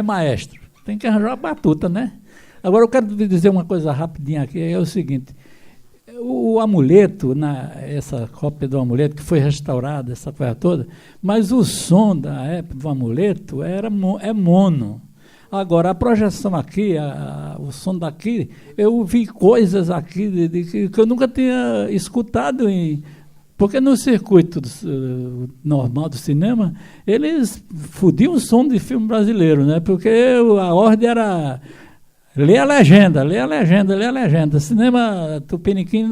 Maestro? Tem que arranjar uma batuta, né? Agora, eu quero dizer uma coisa rapidinha aqui. É o seguinte. O amuleto, essa cópia do amuleto, que foi restaurada, essa coisa toda, mas o som da época do amuleto é mono. Agora, a projeção aqui, o som daqui, eu vi coisas aqui que eu nunca tinha escutado, porque no circuito normal do cinema, eles fudiam o som de filme brasileiro, né? Porque a ordem era lê a legenda, lê a legenda, lê a legenda. Cinema tupiniquim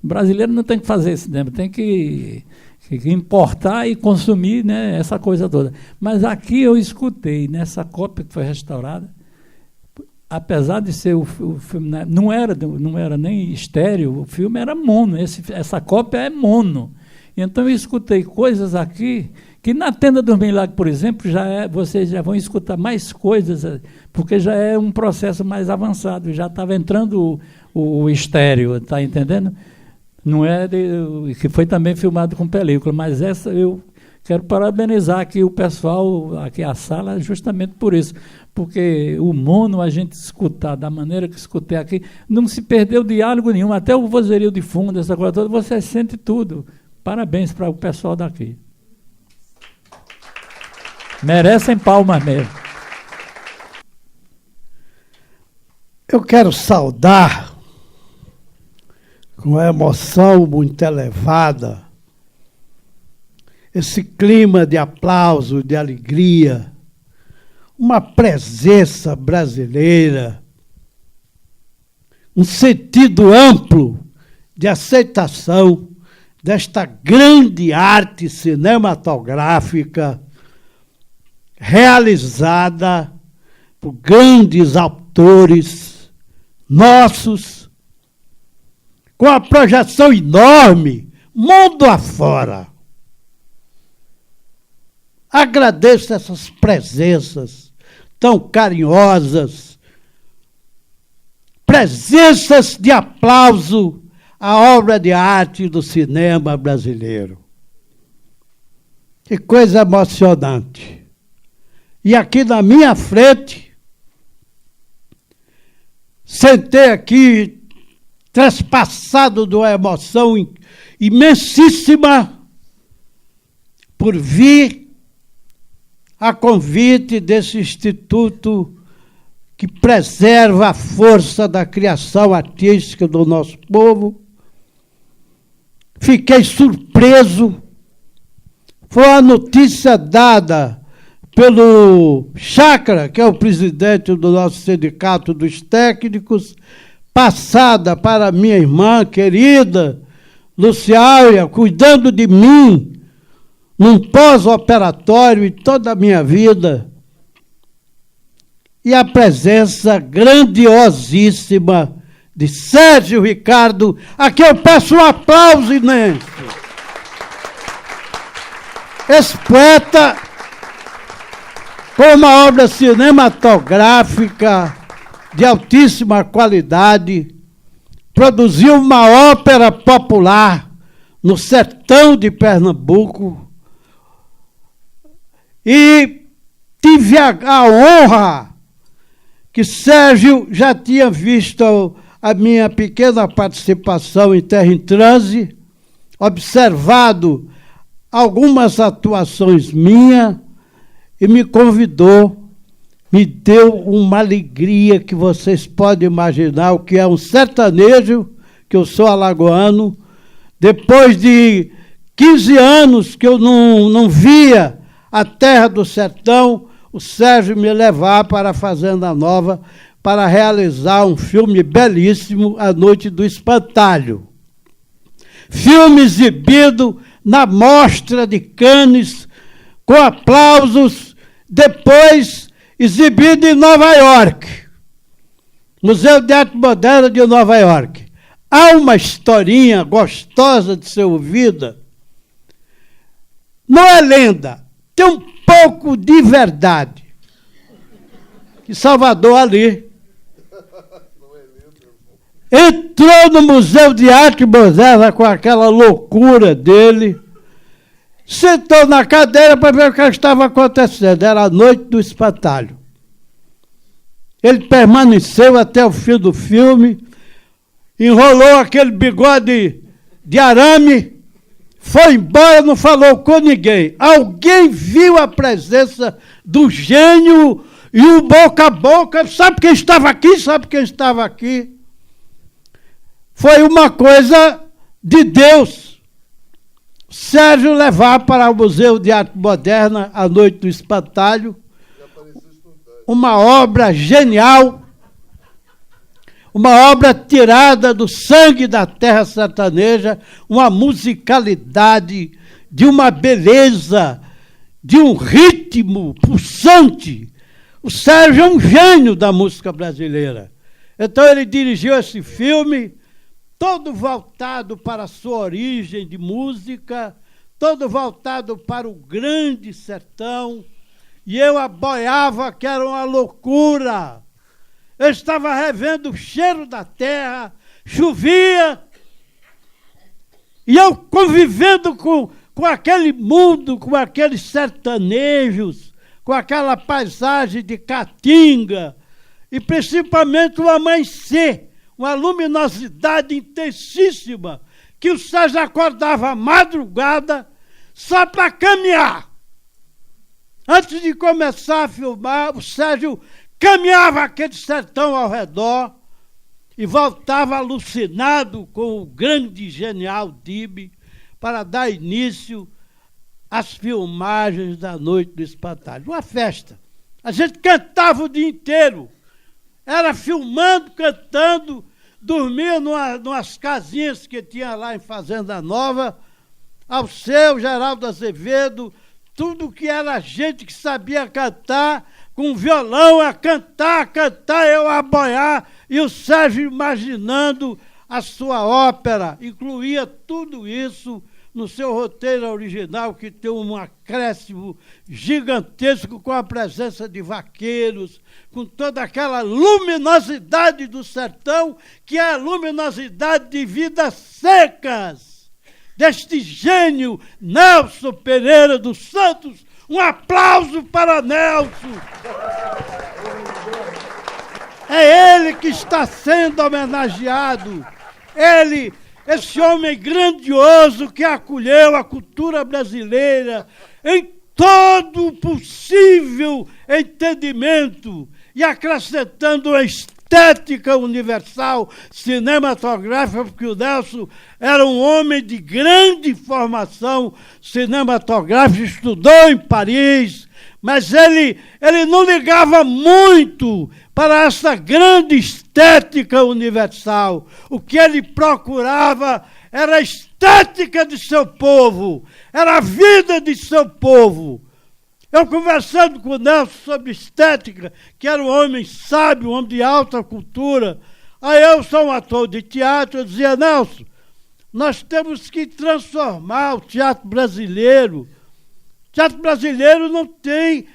brasileiro não tem que fazer cinema, tem que importar e consumir, né, essa coisa toda. Mas aqui eu escutei, nessa cópia que foi restaurada, apesar de ser o filme, não era nem estéreo, o filme era mono, essa cópia é mono. Então eu escutei coisas aqui que na Tenda dos Milagres, por exemplo, vocês já vão escutar mais coisas, porque já é um processo mais avançado, já estava entrando o estéreo, está entendendo? Não é que foi também filmado com película, mas essa eu quero parabenizar aqui o pessoal, aqui a sala, justamente por isso, porque o mono, a gente escutar da maneira que escutei aqui, não se perdeu diálogo nenhum, até o vozerio de fundo, essa coisa toda, você sente tudo. Parabéns para o pessoal daqui. Merecem palmas mesmo. Eu quero saudar, com uma emoção muito elevada, esse clima de aplauso, de alegria, uma presença brasileira, um sentido amplo de aceitação desta grande arte cinematográfica realizada por grandes autores nossos, com a projeção enorme, mundo afora. Agradeço essas presenças tão carinhosas, presenças de aplauso a obra de arte do cinema brasileiro. Que coisa emocionante. E aqui na minha frente, sentei aqui, trespassado de uma emoção imensíssima, por vir a convite desse instituto que preserva a força da criação artística do nosso povo. Fiquei surpreso. Foi a notícia dada pelo Chacra, que é o presidente do nosso sindicato dos técnicos, passada para minha irmã querida, Luciária, cuidando de mim, num pós-operatório e toda a minha vida. E a presença grandiosíssima de Sérgio Ricardo, a quem eu peço um aplauso imenso. Esse poeta, com uma obra cinematográfica de altíssima qualidade, produziu uma ópera popular no sertão de Pernambuco e tive a honra que Sérgio já tinha visto a minha pequena participação em Terra em Transe, observado algumas atuações minhas e me convidou, me deu uma alegria que vocês podem imaginar o que é um sertanejo, que eu sou alagoano, depois de 15 anos que eu não via a terra do sertão, o Sérgio me levar para a Fazenda Nova para realizar um filme belíssimo, A Noite do Espantalho. Filme exibido na Mostra de Cannes, com aplausos, depois exibido em Nova York, Museu de Arte Moderna de Nova York. Há uma historinha gostosa de ser ouvida. Não é lenda, tem um pouco de verdade. Que Salvador ali entrou no Museu de Arte Moderna com aquela loucura dele, sentou na cadeira para ver o que estava acontecendo. Era a Noite do Espantalho. Ele permaneceu até o fim do filme, enrolou aquele bigode de arame, foi embora, não falou com ninguém. Alguém viu a presença do gênio e o boca a boca. Sabe quem estava aqui? Sabe quem estava aqui? Foi uma coisa de Deus. Sérgio levar para o Museu de Arte Moderna A Noite do Espantalho, uma obra genial, uma obra tirada do sangue da terra sertaneja, uma musicalidade, de uma beleza, de um ritmo pulsante. O Sérgio é um gênio da música brasileira. Então ele dirigiu esse filme, todo voltado para a sua origem de música, todo voltado para o grande sertão, e eu aboiava que era uma loucura. Eu estava revendo o cheiro da terra, chovia, e eu convivendo com aquele mundo, com aqueles sertanejos, com aquela paisagem de caatinga, e principalmente o amanhecer, uma luminosidade intensíssima, que o Sérgio acordava à madrugada só para caminhar. Antes de começar a filmar, o Sérgio caminhava aquele sertão ao redor e voltava alucinado com o grande e genial Dib para dar início às filmagens da Noite do Espantalho. Uma festa. A gente cantava o dia inteiro. Era filmando, cantando, dormia numas casinhas que tinha lá em Fazenda Nova, Alceu, Geraldo Azevedo, tudo que era gente que sabia cantar, com violão a cantar, eu a boiar, e o Sérgio imaginando a sua ópera, incluía tudo isso no seu roteiro original, que tem um acréscimo gigantesco com a presença de vaqueiros, com toda aquela luminosidade do sertão, que é a luminosidade de vidas secas, deste gênio Nelson Pereira dos Santos. Um aplauso para Nelson. É ele que está sendo homenageado. Ele, esse homem grandioso que acolheu a cultura brasileira em todo o possível entendimento e acrescentando a estética universal cinematográfica, porque o Nelson era um homem de grande formação cinematográfica, estudou em Paris, mas ele não ligava muito para essa grande estética universal. O que ele procurava era a estética de seu povo, era a vida de seu povo. Eu conversando com o Nelson sobre estética, que era um homem sábio, um homem de alta cultura, aí eu sou um ator de teatro, eu dizia, Nelson, nós temos que transformar o teatro brasileiro. O teatro brasileiro não tem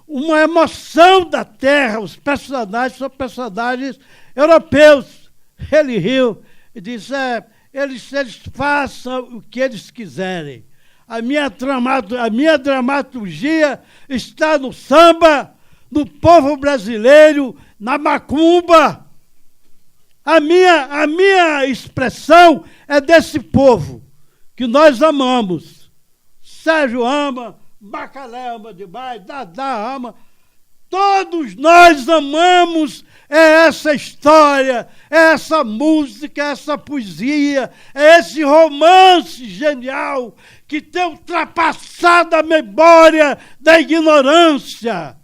uma emoção da terra, os personagens são personagens europeus. Ele riu e disse, eles façam o que eles quiserem. A minha dramaturgia está no samba, no povo brasileiro, na macumba. A minha expressão é desse povo que nós amamos. Sérgio ama, Bacalé ama demais, Dadá ama. Todos nós amamos essa história, essa música, essa poesia, esse romance genial que tem ultrapassado a memória da ignorância,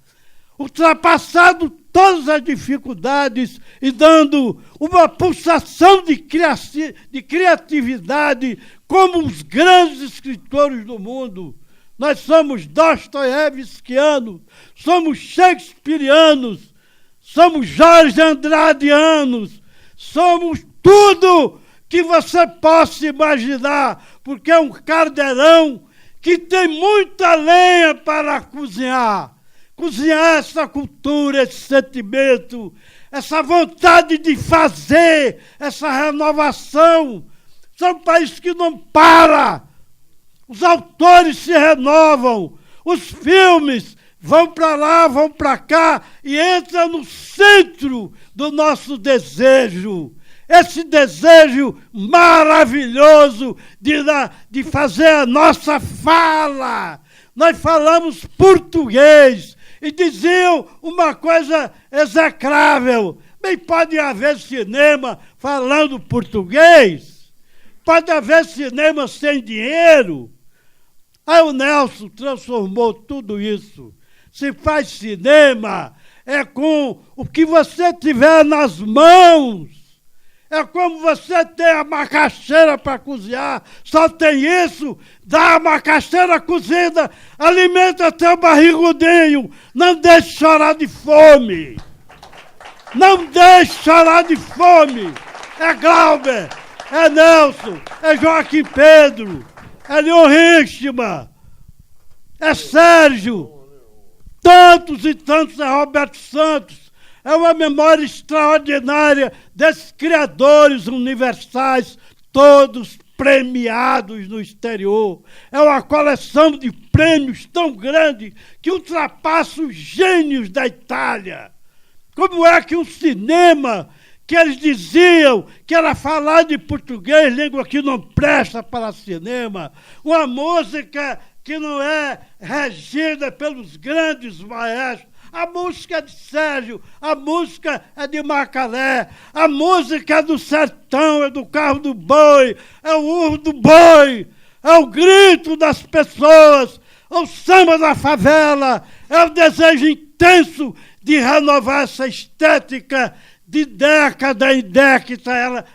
ultrapassado todas as dificuldades e dando uma pulsação de criatividade como os grandes escritores do mundo. Nós somos dostoiévskianos, somos shakespearianos, somos Jorge Andradeanos, somos tudo que você possa imaginar, porque é um caldeirão que tem muita lenha para cozinhar. Cozinhar essa cultura, esse sentimento, essa vontade de fazer, essa renovação. São um país que não para. Os autores se renovam, os filmes vão para lá, vão para cá e entram no centro do nosso desejo. Esse desejo maravilhoso de fazer a nossa fala. Nós falamos português e diziam uma coisa execrável. Bem, pode haver cinema falando português, pode haver cinema sem dinheiro. Aí o Nelson transformou tudo isso. Se faz cinema, é com o que você tiver nas mãos. É como você tem a macaxeira para cozinhar, só tem isso, dá a macaxeira cozida, alimenta teu barrigudinho, não deixe chorar de fome. Não deixe chorar de fome. É Glauber, é Nelson, é Joaquim Pedro, é Leon Richman, é Sérgio, tantos e tantos, é Roberto Santos. É uma memória extraordinária desses criadores universais, todos premiados no exterior. É uma coleção de prêmios tão grande que ultrapassa os gênios da Itália. Como é que um cinema que eles diziam que era falar de português, língua que não presta para cinema, uma música que não é regida pelos grandes maestros, a música é de Sérgio, a música é de Macalé, a música é do sertão, é do carro do boi, é o urro do boi, é o grito das pessoas, é o samba da favela, é o desejo intenso de renovar essa estética. De década em década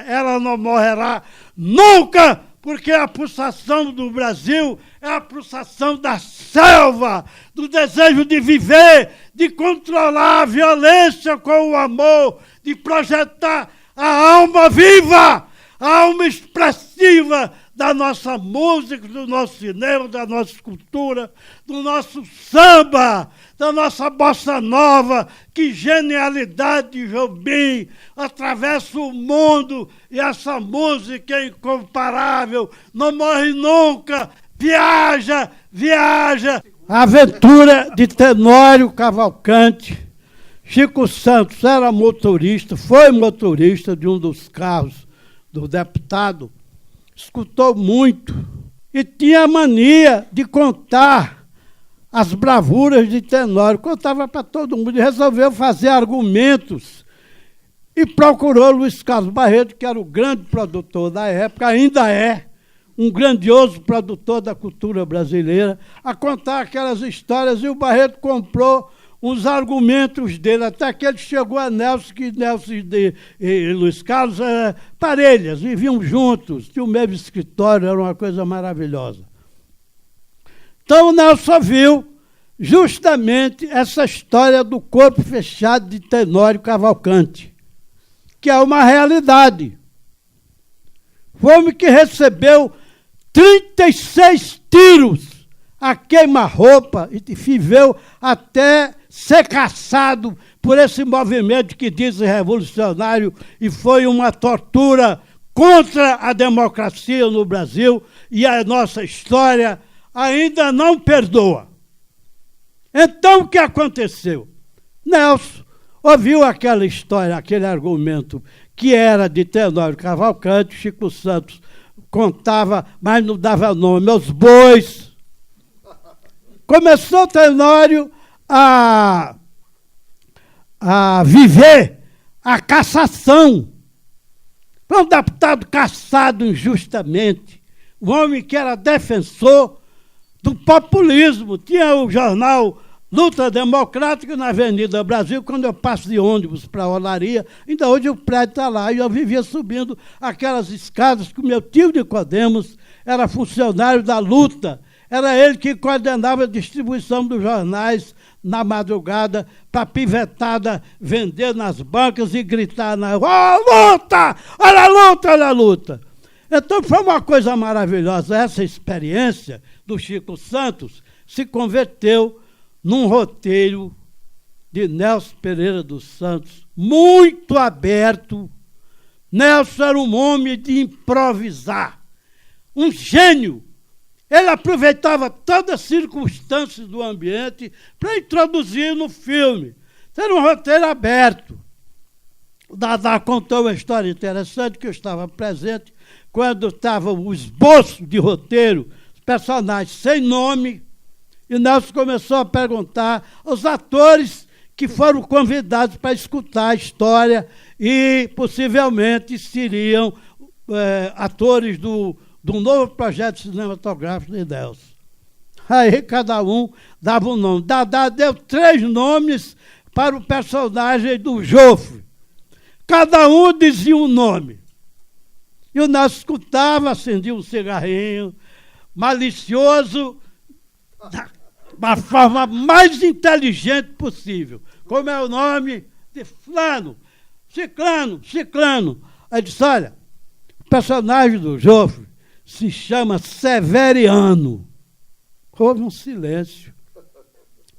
ela não morrerá nunca, porque a pulsação do Brasil é a pulsação da selva, do desejo de viver, de controlar a violência com o amor, de projetar a alma viva, a alma expressiva da nossa música, do nosso cinema, da nossa cultura, do nosso samba, da nossa bossa nova. Que genialidade de Jobim! Atravessa o mundo e essa música é incomparável, não morre nunca, viaja, viaja. A aventura de Tenório Cavalcante. Chico Santos era motorista, foi motorista de um dos carros do deputado, escutou muito e tinha a mania de contar as bravuras de Tenório, contava para todo mundo e resolveu fazer argumentos e procurou Luiz Carlos Barreto, que era o grande produtor da época, ainda é um grandioso produtor da cultura brasileira, a contar aquelas histórias, e o Barreto comprou os argumentos dele, até que ele chegou a Nelson, que Nelson e Luiz Carlos eram parelhas, viviam juntos, tinham o mesmo escritório, era uma coisa maravilhosa. Então o Nelson viu justamente essa história do corpo fechado de Tenório Cavalcante, que é uma realidade. Foi homem que recebeu 36 tiros a queima-roupa e viveu até ser caçado por esse movimento que dizem revolucionário, e foi uma tortura contra a democracia no Brasil, e a nossa história ainda não perdoa. Então, o que aconteceu? Nelson ouviu aquela história, aquele argumento que era de Tenório Cavalcante, Chico Santos contava, mas não dava nome aos bois. Começou Tenório a viver a cassação. Foi um deputado cassado injustamente, um homem que era defensor do populismo. Tinha o jornal Luta Democrática na Avenida Brasil, quando eu passo de ônibus para a Olaria, ainda hoje o prédio está lá, e eu vivia subindo aquelas escadas, que o meu tio Nicodemos era funcionário da Luta, era ele que coordenava a distribuição dos jornais na madrugada, para a pivetada vender nas bancas e gritar na rua: "Oh, luta! Olha a luta, olha a luta!" Então foi uma coisa maravilhosa. Essa experiência do Chico Santos se converteu num roteiro de Nelson Pereira dos Santos, muito aberto. Nelson era um homem de improvisar, um gênio. Ele aproveitava todas as circunstâncias do ambiente para introduzir no filme. Era um roteiro aberto. O Dadá contou uma história interessante, que eu estava presente quando estava o esboço de roteiro, os personagens sem nome, e Nelson começou a perguntar aos atores que foram convidados para escutar a história e possivelmente seriam atores do novo projeto cinematográfico de Nelson. Aí cada um dava um nome. Dadá deu 3 nomes para o personagem do Jofre. Cada um dizia um nome. E o Nelson escutava, acendia um cigarrinho, malicioso, da forma mais inteligente possível. Como é o nome? De fulano, ciclano, ciclano. Aí disse: olha, o personagem do Jofre se chama Severiano. Houve um silêncio.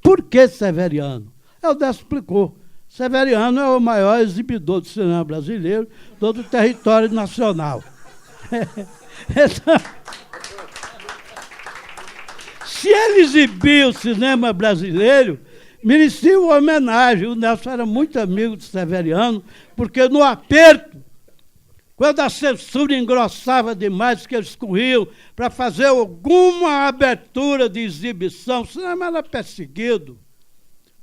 Por que Severiano? O Décio explicou. Severiano é o maior exibidor do cinema brasileiro, todo o território nacional. Então, se ele exibir o cinema brasileiro, merecia uma homenagem. O Nelson era muito amigo de Severiano, porque no aperto, quando a censura engrossava demais, que eles corriam para fazer alguma abertura de exibição, o cinema era perseguido.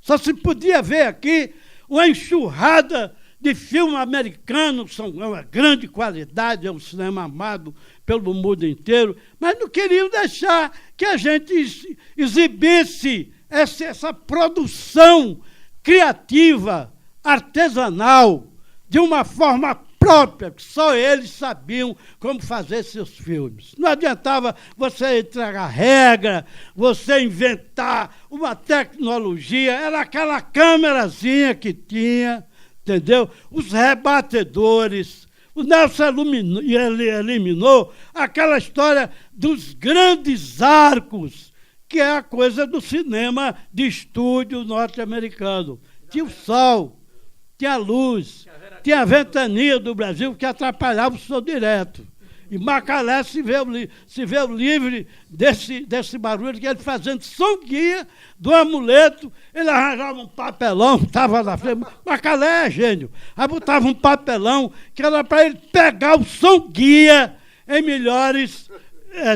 Só se podia ver aqui uma enxurrada de filme americano, são uma grande qualidade, é um cinema amado pelo mundo inteiro, mas não queriam deixar que a gente exibisse essa produção criativa, artesanal, de uma forma própria, que só eles sabiam como fazer seus filmes. Não adiantava você entregar regra, você inventar uma tecnologia, era aquela câmerazinha que tinha, entendeu? Os rebatedores, O Nelson eliminou aquela história dos grandes arcos, que é a coisa do cinema de estúdio norte-americano. Tinha o sol, tinha a luz, tinha a ventania do Brasil que atrapalhava o som direto. E Macalé se vê livre desse barulho, que ele fazendo som guia do amuleto, ele arranjava um papelão, estava na frente. Macalé é gênio. Aí botava um papelão que era para ele pegar o som guia em melhores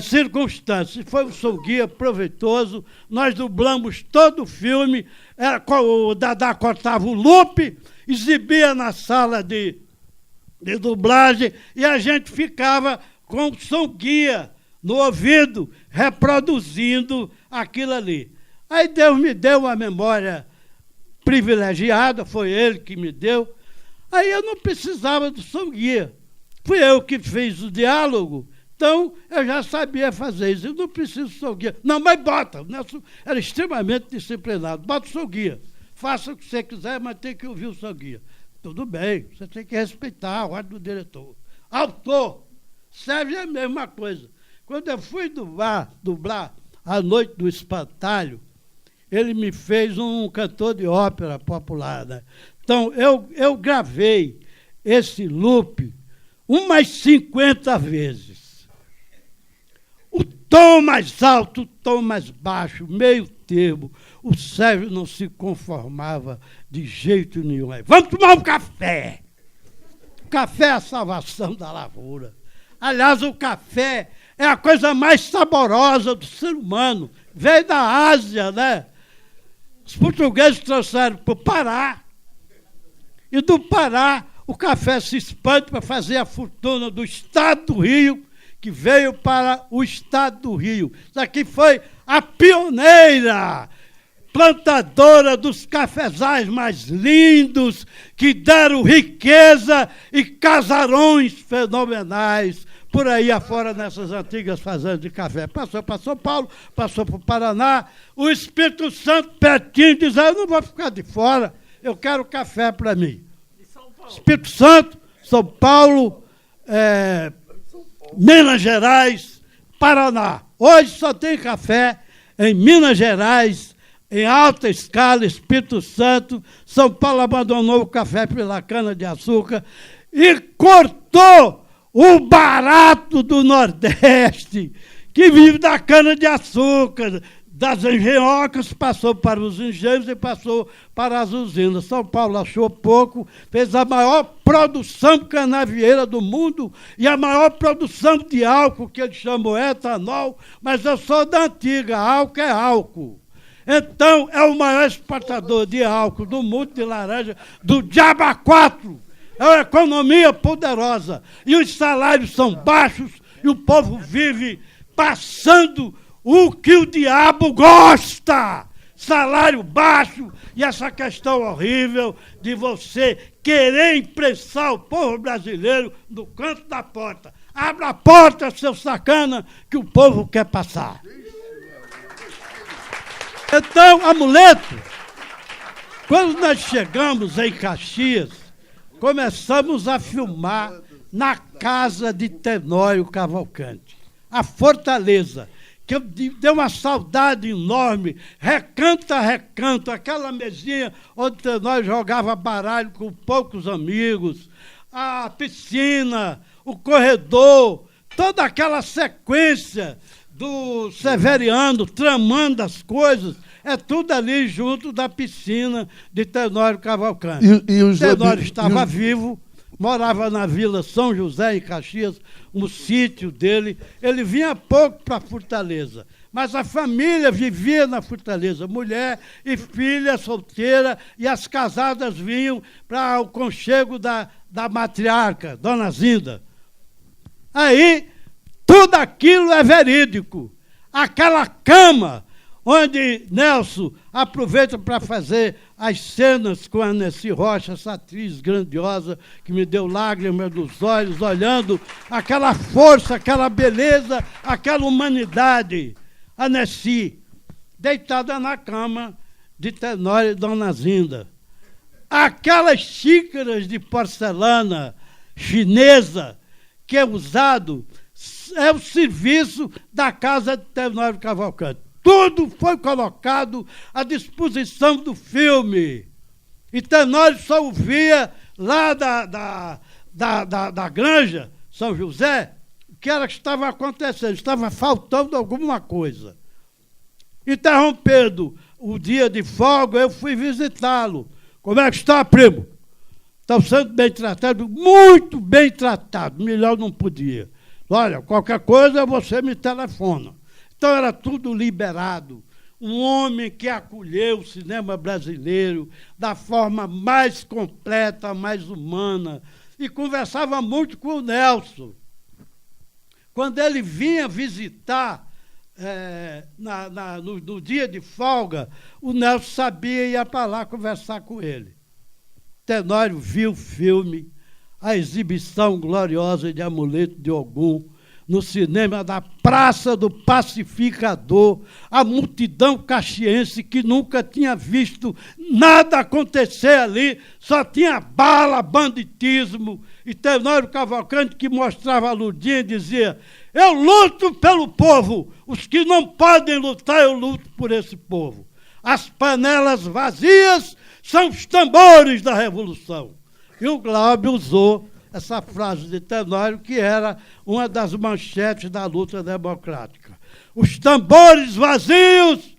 circunstâncias. Foi um som guia proveitoso. Nós dublamos todo o filme. O Dadá cortava o loop, exibia na sala de dublagem, e a gente ficava com o som guia no ouvido, reproduzindo aquilo ali. Aí Deus me deu uma memória privilegiada, foi Ele que me deu. Aí eu não precisava do som guia. Fui eu que fiz o diálogo, então eu já sabia fazer isso. Eu não preciso do som guia. Não, mas bota. O Nelson era extremamente disciplinado. Bota o som guia. Faça o que você quiser, mas tem que ouvir o som guia. Tudo bem, você tem que respeitar a ordem do diretor. Autor, serve a mesma coisa. Quando eu fui dublar A Noite do Espantalho, ele me fez um cantor de ópera popular, né? Então, eu gravei esse loop umas 50 vezes. O tom mais alto, o tom mais baixo, meio termo. O Sérgio não se conformava de jeito nenhum. Aí, vamos tomar um café. O café é a salvação da lavoura. Aliás, o café é a coisa mais saborosa do ser humano. Veio da Ásia, né? Os portugueses trouxeram para o Pará. E do Pará, o café se expande para fazer a fortuna do Estado do Rio, que veio para o Estado do Rio. Isso aqui foi a pioneira, plantadora dos cafezais mais lindos, que deram riqueza e casarões fenomenais por aí afora nessas antigas fazendas de café. Passou para São Paulo, passou para o Paraná. O Espírito Santo, pertinho, diz: eu não vou ficar de fora, eu quero café para mim. Espírito Santo, São Paulo, Minas Gerais, Paraná. Hoje só tem café em Minas Gerais, em alta escala, Espírito Santo. São Paulo abandonou o café pela cana-de-açúcar e cortou o barato do Nordeste, que vive da cana-de-açúcar, das engenhocas, passou para os engenhos e passou para as usinas. São Paulo achou pouco, fez a maior produção canavieira do mundo e a maior produção de álcool, que ele chamou etanol, mas eu sou da antiga, álcool é álcool. Então, é o maior exportador de álcool do mundo, de laranja, do Diaba 4. É uma economia poderosa. E os salários são baixos e o povo vive passando o que o diabo gosta. Salário baixo e essa questão horrível de você querer imprensar o povo brasileiro no canto da porta. Abra a porta, seu sacana, que o povo quer passar. Então, amuleto, quando nós chegamos em Caxias, começamos a filmar na casa de Tenório Cavalcante, a Fortaleza, que deu uma saudade enorme, recanto a recanto, aquela mesinha onde Tenório jogava baralho com poucos amigos, a piscina, o corredor, toda aquela sequência do Severiano tramando as coisas, é tudo ali junto da piscina de Tenório Cavalcante. Tenório estava vivo, morava na Vila São José, em Caxias, no sítio dele. Ele vinha pouco para Fortaleza, mas a família vivia na Fortaleza, mulher e filha solteira, e as casadas vinham para o conchego da matriarca, Dona Zinda. Aí, tudo aquilo é verídico. Aquela cama onde Nelson aproveita para fazer as cenas com a Nessi Rocha, essa atriz grandiosa que me deu lágrimas nos olhos, olhando aquela força, aquela beleza, aquela humanidade. A Nessi, deitada na cama de Tenório e Dona Zinda. Aquelas xícaras de porcelana chinesa que é usado é o serviço da casa de Tenório Cavalcante. Tudo foi colocado à disposição do filme. E Tenório só ouvia lá da Granja, São José, o que era que estava acontecendo, estava faltando alguma coisa. Interrompendo o dia de folga, eu fui visitá-lo. Como é que está, primo? Estão sendo bem tratados, muito bem tratados, melhor não podia. Olha, qualquer coisa você me telefona. Então era tudo liberado. Um homem que acolheu o cinema brasileiro da forma mais completa, mais humana, e conversava muito com o Nelson. Quando ele vinha visitar no dia de folga, o Nelson sabia e ia para lá conversar com ele. Tenório viu o filme, a exibição gloriosa de Amuleto de Ogum, no cinema da Praça do Pacificador, a multidão caxiense que nunca tinha visto nada acontecer ali, só tinha bala, banditismo, e Tenório Cavalcante que mostrava a lutinha e dizia: eu luto pelo povo, os que não podem lutar, eu luto por esse povo. As panelas vazias são os tambores da Revolução. E o Glauber usou essa frase de Tenório, que era uma das manchetes da luta democrática. Os tambores vazios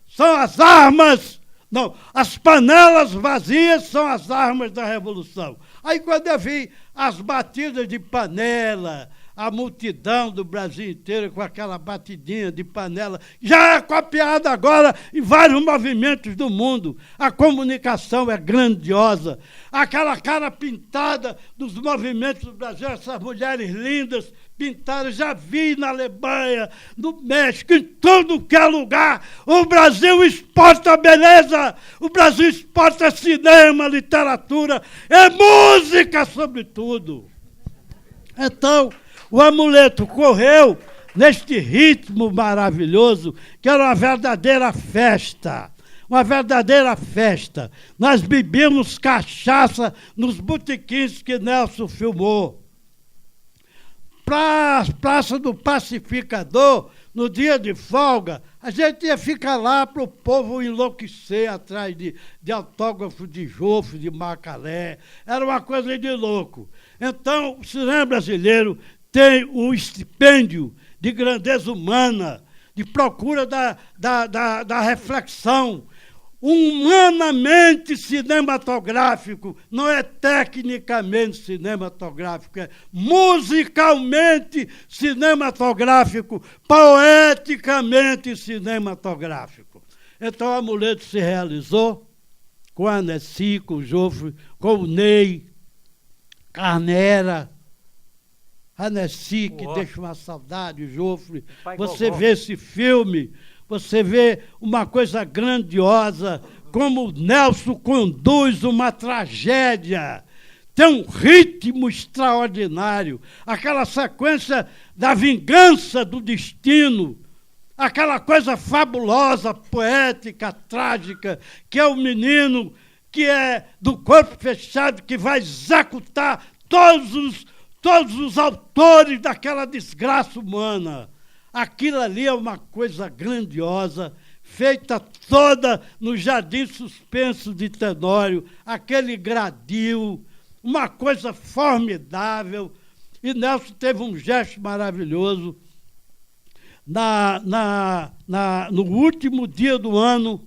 são as armas, não, as panelas vazias são as armas da Revolução. Aí quando eu vi as batidas de panela, a multidão do Brasil inteiro com aquela batidinha de panela, já é copiada agora em vários movimentos do mundo. A comunicação é grandiosa. Aquela cara pintada dos movimentos do Brasil, essas mulheres lindas, pintadas, já vi na Alemanha, no México, em todo que é lugar. O Brasil exporta beleza, o Brasil exporta cinema, literatura, é música, sobretudo. Então, o Amuleto correu neste ritmo maravilhoso, que era uma verdadeira festa. Uma verdadeira festa. Nós bebíamos cachaça nos botequins que Nelson filmou. Para a Praça do Pacificador, no dia de folga, a gente ia ficar lá para o povo enlouquecer atrás de autógrafo de Joffre, de Macalé. Era uma coisa de louco. Então, o cinema brasileiro tem o estipêndio de grandeza humana, de procura da reflexão. Humanamente cinematográfico, não é tecnicamente cinematográfico, é musicalmente cinematográfico, poeticamente cinematográfico. Então o Amuleto se realizou com a Nessi, com o Joffre, com o Ney, Carnera, a Nessi, que deixa uma saudade, o Joffre. Você vê esse filme, você vê uma coisa grandiosa, como o Nelson conduz uma tragédia. Tem um ritmo extraordinário. Aquela sequência da vingança do destino, aquela coisa fabulosa, poética, trágica, que é o menino que é do corpo fechado, que vai executar todos os autores daquela desgraça humana. Aquilo ali é uma coisa grandiosa, feita toda no Jardim Suspenso de Tenório, aquele gradil, uma coisa formidável. E Nelson teve um gesto maravilhoso. No último dia do ano,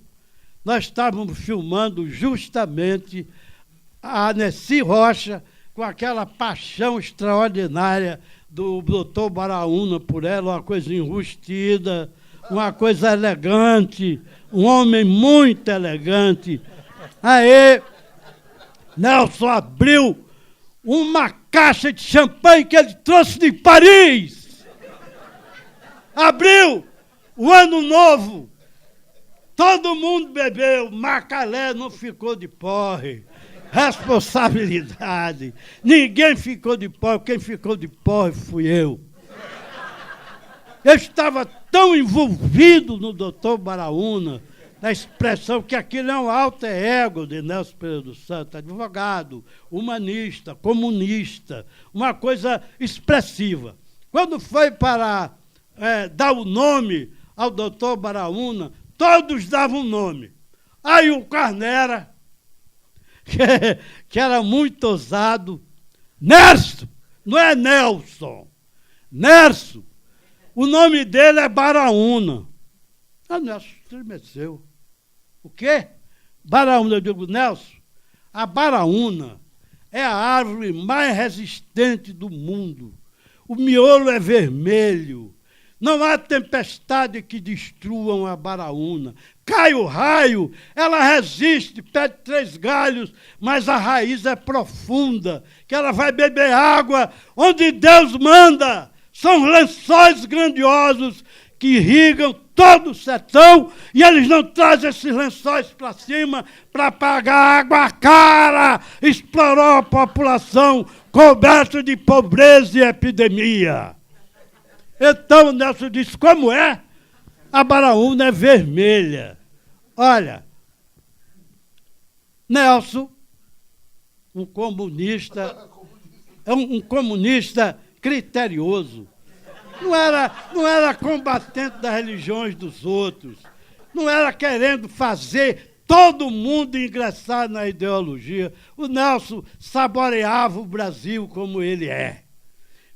nós estávamos filmando justamente a Nessi Rocha, com aquela paixão extraordinária do doutor Baraúna por ela, uma coisa enrustida, uma coisa elegante, um homem muito elegante. Aí, Nelson abriu uma caixa de champanhe que ele trouxe de Paris. Abriu o ano novo. Todo mundo bebeu, Macalé não ficou de porre. Responsabilidade. Ninguém ficou de porre, quem ficou de porre fui eu. Eu estava tão envolvido no doutor Baraúna, da expressão que aquilo é um alter ego de Nelson Pereira dos Santos, advogado, humanista, comunista, uma coisa expressiva. Quando foi para dar o nome ao doutor Baraúna, todos davam nome. Aí o Carnera, que era muito ousado, Nerso, não é Nelson, Nerso, o nome dele é Baraúna. Ah, Nelson estremeceu. O quê? Baraúna, eu digo, Nelson, a Baraúna é a árvore mais resistente do mundo. O miolo é vermelho. Não há tempestade que destruam a Baraúna. Cai o raio, ela resiste, pede 3 galhos, mas a raiz é profunda, que ela vai beber água onde Deus manda. São lençóis grandiosos que irrigam todo o sertão e eles não trazem esses lençóis para cima para pagar água cara. Explorou a população coberta de pobreza e epidemia. Então, Nelson disse, como é? A Baraúna é vermelha. Olha, Nelson, um comunista criterioso. Não era combatente das religiões dos outros. Não era querendo fazer todo mundo ingressar na ideologia. O Nelson saboreava o Brasil como ele é.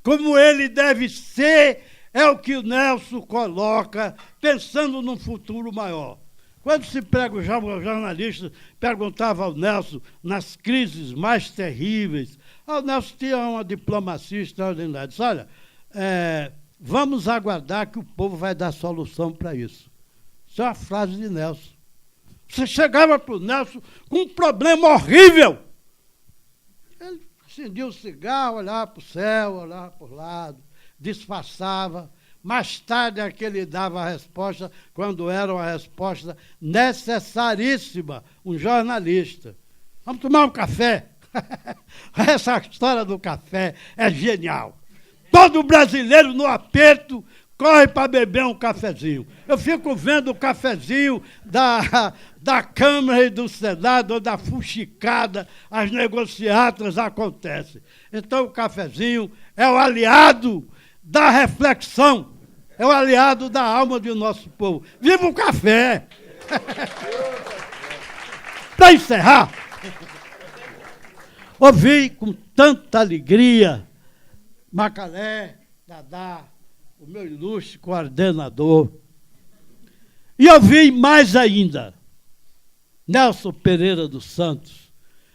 Como ele deve ser, é o que o Nelson coloca, pensando num futuro maior. Quando os jornalistas perguntavam ao Nelson, nas crises mais terríveis, o Nelson tinha uma diplomacia extraordinária. Disse, olha, vamos aguardar que o povo vai dar solução para isso. Isso é uma frase de Nelson. Você chegava para o Nelson com um problema horrível. Ele acendia o cigarro, olhava para o céu, olhava para o lado, disfarçava. Mais tarde é que ele dava a resposta, quando era uma resposta necessaríssima, um jornalista. Vamos tomar um café. Essa história do café é genial. Todo brasileiro no aperto corre para beber um cafezinho. Eu fico vendo o cafezinho da Câmara e do Senado, ou da fuxicada, as negociatas acontecem. Então o cafezinho é o aliado da reflexão, é o aliado da alma do nosso povo. Viva o café! Para encerrar, ouvi com tanta alegria Macalé, Dadá, o meu ilustre coordenador, e ouvi mais ainda Nelson Pereira dos Santos.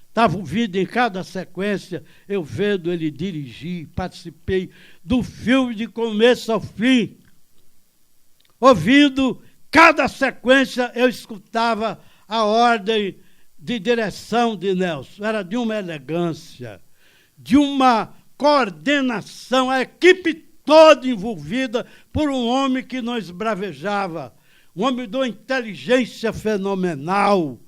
Estava ouvindo em cada sequência, eu vendo ele dirigir, participei do filme de começo ao fim. Ouvindo cada sequência, eu escutava a ordem de direção de Nelson. Era de uma elegância, de uma coordenação, a equipe toda envolvida por um homem que não esbravejava, um homem de uma inteligência fenomenal.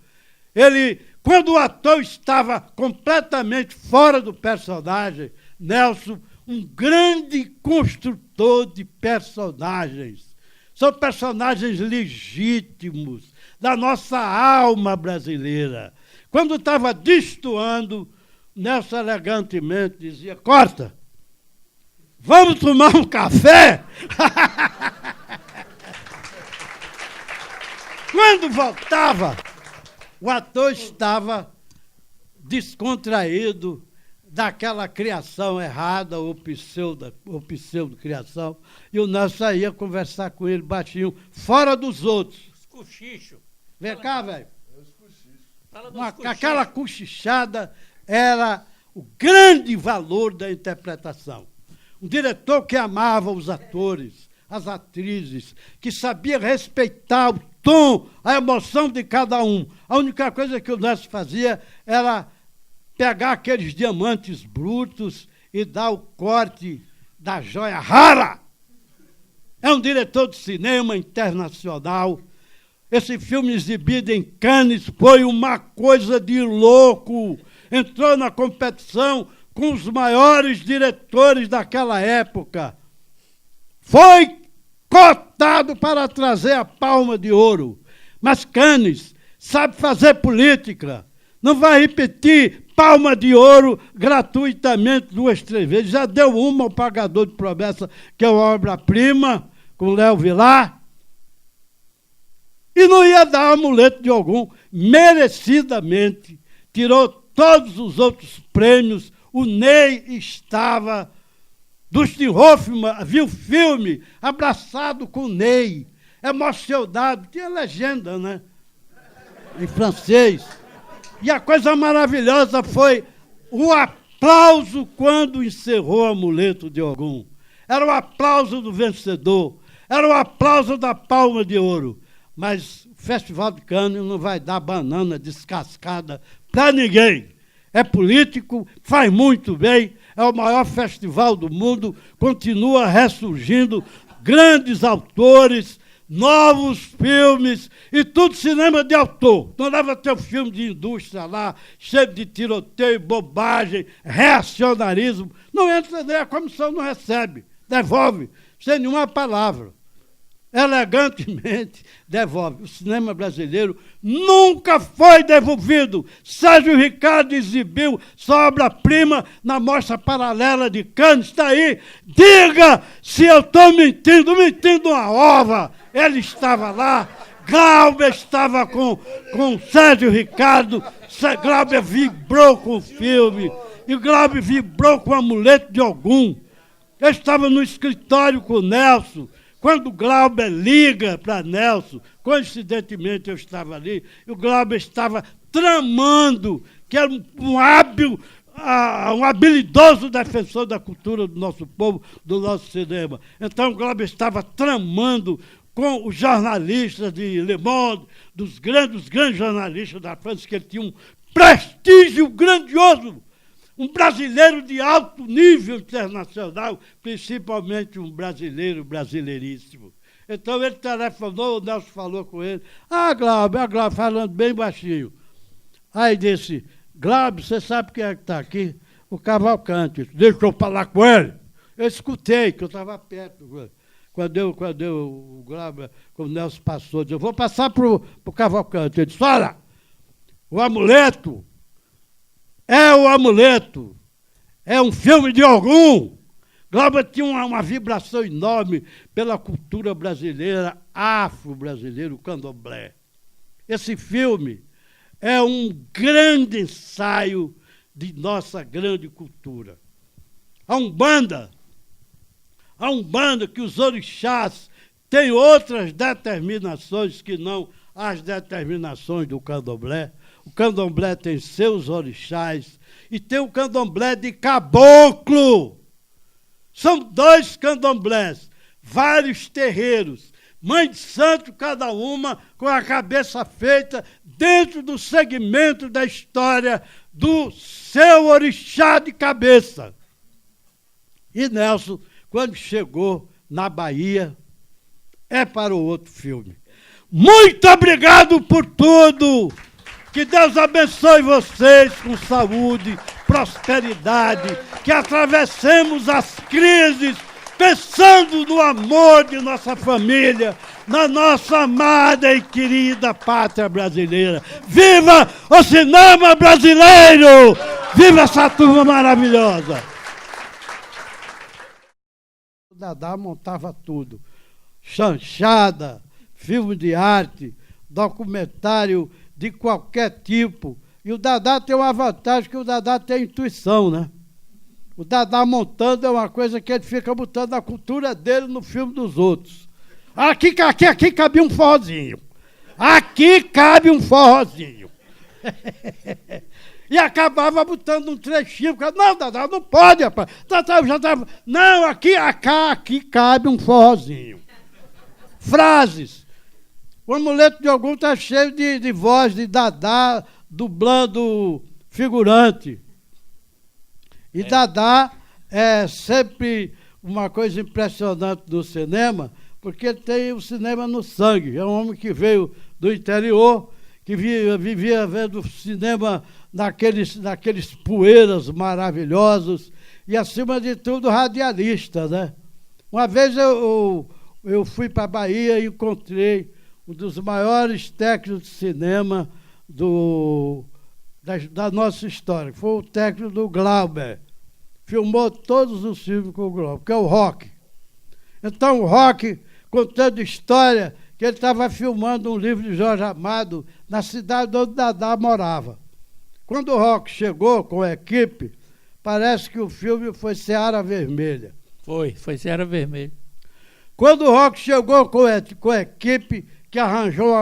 Ele, quando o ator estava completamente fora do personagem, Nelson, um grande construtor de personagens. São personagens legítimos da nossa alma brasileira. Quando estava destoando, Nelson elegantemente dizia, corta, vamos tomar um café? Quando voltava, o ator estava descontraído daquela criação errada, ou pseudo-criação, e o Nelson ia conversar com ele baixinho, fora dos outros. Cochicho. Vem cá, velho. Aquela cochichada era o grande valor da interpretação. Um diretor que amava os atores, as atrizes, que sabia respeitar o tom, a emoção de cada um. A única coisa que o Nelson fazia era pegar aqueles diamantes brutos e dar o corte da joia rara. É um diretor de cinema internacional. Esse filme exibido em Cannes foi uma coisa de louco. Entrou na competição com os maiores diretores daquela época. Foi cotado para trazer a Palma de Ouro. Mas Cannes sabe fazer política. Não vai repetir Palma de Ouro gratuitamente 2, 3 vezes. Já deu uma ao Pagador de Promessa, que é uma obra-prima, com Léo Vilar. E não ia dar amuleto de algum, merecidamente. Tirou todos os outros prêmios. O Ney estava... Dustin Hoffmann viu o filme, abraçado com o Ney, emocionado. Tinha legenda, né? Em francês. E a coisa maravilhosa foi o aplauso quando encerrou o Amuleto de Ogum. Era o aplauso do vencedor. Era o aplauso da Palma de Ouro. Mas o Festival de Cannes não vai dar banana descascada para ninguém. É político, faz muito bem, é o maior festival do mundo, continua ressurgindo grandes autores, novos filmes, e tudo cinema de autor. Não leva teu filme de indústria lá, cheio de tiroteio, bobagem, reacionarismo. Não entra nem, a comissão não recebe, devolve, sem nenhuma palavra. Elegantemente devolve. O cinema brasileiro nunca foi devolvido. Sérgio Ricardo exibiu sua obra-prima na Mostra Paralela de Cannes. Está aí. Diga se eu estou mentindo. Mentindo uma ova. Ele estava lá. Glauber estava com Sérgio Ricardo. Glauber vibrou com o filme. E Glauber vibrou com o Amuleto de Ogum. Eu estava no escritório com o Nelson. Quando o Glauber liga para Nelson, coincidentemente eu estava ali, e o Glauber estava tramando, que era um habilidoso defensor da cultura do nosso povo, do nosso cinema. Então o Glauber estava tramando com os jornalistas de Le Monde, dos grandes jornalistas da França, que ele tinha um prestígio grandioso. Um brasileiro de alto nível internacional, principalmente um brasileiro brasileiríssimo. Então ele telefonou, o Nelson falou com ele. Glauber, falando bem baixinho. Aí disse, Glauber, você sabe quem é que está aqui? O Cavalcante. Deixa eu falar com ele. Eu escutei, que eu estava perto. Quando o Glauber, quando o Nelson passou, eu disse, eu vou passar para o Cavalcante. Ele disse, olha, o Amuleto é o Amuleto. É um filme de Ogum. Glauber tinha uma vibração enorme pela cultura brasileira, afro-brasileira, o candomblé. Esse filme é um grande ensaio de nossa grande cultura. A Umbanda que os orixás têm outras determinações que não as determinações do candomblé. O candomblé tem seus orixás e tem o candomblé de caboclo. São 2 candomblés, vários terreiros, mãe de santo cada uma com a cabeça feita dentro do segmento da história do seu orixá de cabeça. E Nelson, quando chegou na Bahia, é para o outro filme. Muito obrigado por tudo! Que Deus abençoe vocês com saúde, prosperidade, que atravessemos as crises pensando no amor de nossa família, na nossa amada e querida pátria brasileira. Viva o cinema brasileiro! Viva essa turma maravilhosa! O Dadá montava tudo. Chanchada, filme de arte, documentário de qualquer tipo. E o Dadá tem uma vantagem, que o Dadá tem intuição, né? O Dadá montando é uma coisa que ele fica botando a cultura dele no filme dos outros. Aqui cabe um forrozinho. Aqui cabe um forrozinho. E acabava botando um trechinho. Não, Dadá, não pode, rapaz. Não, aqui cabe um forrozinho. Frases. O Amuleto de Ogum está cheio de voz de Dadá, dublando figurante. E Dadá é sempre uma coisa impressionante do cinema, porque ele tem o cinema no sangue. É um homem que veio do interior, que vivia vendo cinema naqueles poeiras maravilhosos e, acima de tudo, radialista, né? Uma vez eu fui para a Bahia e encontrei um dos maiores técnicos de cinema da nossa história. Foi o técnico do Glauber. Filmou todos os filmes com o Glauber, que é o Rock. Então o Rock, contando história, que ele estava filmando um livro de Jorge Amado na cidade onde Dadá morava. Quando o Rock chegou com a equipe, parece que o filme foi Seara Vermelha. Foi Seara Vermelha. Quando o Rock chegou com a equipe, que arranjou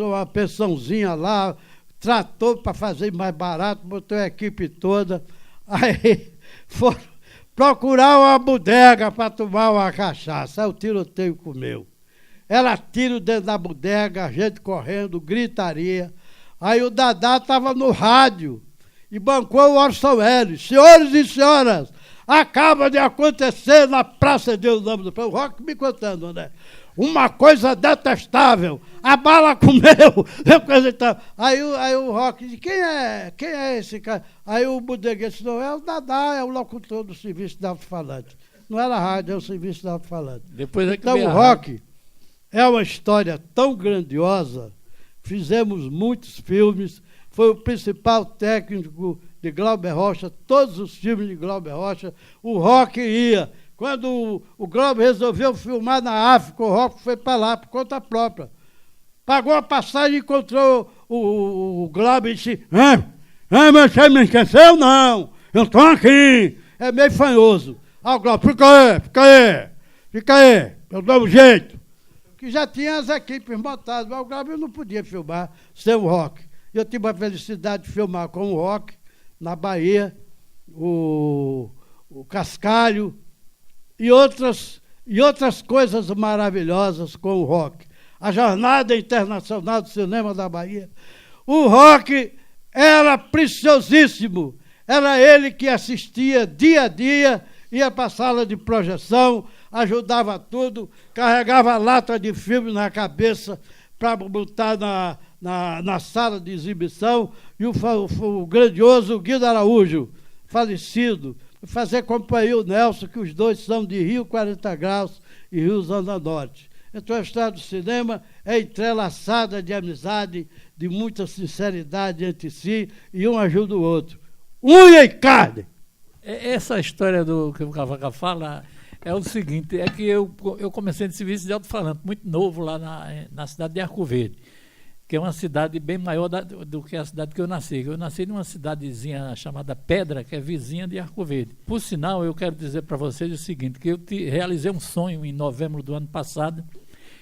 uma pensãozinha lá, tratou para fazer mais barato, botou a equipe toda, aí foram procurar uma bodega para tomar uma cachaça. Aí o tiroteio comeu. Era tiro dentro da bodega, a gente correndo, gritaria. Aí o Dadá estava no rádio e bancou o Orson Welles. Senhores e senhoras, acaba de acontecer na Praça de Deus, o Rock me contando, né? Uma coisa detestável, a bala comeu, coisa e tal. Aí o Rock disse, quem é esse cara? Aí o bodegueiro disse, não, é o Dadá, é o locutor do serviço de alto-falante. Não era rádio, é o serviço de alto-falante. Então o Rock é uma história tão grandiosa, fizemos muitos filmes, foi o principal técnico de Glauber Rocha, todos os filmes de Glauber Rocha, o Rock ia. Quando o Glauber resolveu filmar na África, o Rock foi para lá por conta própria. Pagou a passagem e encontrou o Glauber e disse, mas você me esqueceu? Não, eu estou aqui. É meio fanhoso. Ah, o Glauber, fica aí, eu dou um jeito. Que já tinha as equipes montadas, mas o Glauber não podia filmar sem o Rock. Eu tive a felicidade de filmar com o Rock, na Bahia, o Cascalho, e outras coisas maravilhosas com o Rock. A Jornada Internacional do Cinema da Bahia. O Rock era preciosíssimo. Era ele que assistia dia a dia, ia para a sala de projeção, ajudava tudo, carregava lata de filme na cabeça para botar na sala de exibição. E o grandioso Guido Araújo, falecido, fazer companhia o Nelson, que os dois são de Rio 40 Graus e Rio Zona Norte. Então a história do cinema é entrelaçada de amizade, de muita sinceridade entre si, e um ajuda o outro. Unha e carne! Essa história do que o Cavaca fala é o seguinte, é que eu comecei no serviço de alto-falante, muito novo lá na cidade de Arco Verde, que é uma cidade bem maior do que a cidade que eu nasci. Eu nasci numa cidadezinha chamada Pedra, que é vizinha de Arco Verde. Por sinal, eu quero dizer para vocês o seguinte, que eu realizei um sonho em novembro do ano passado,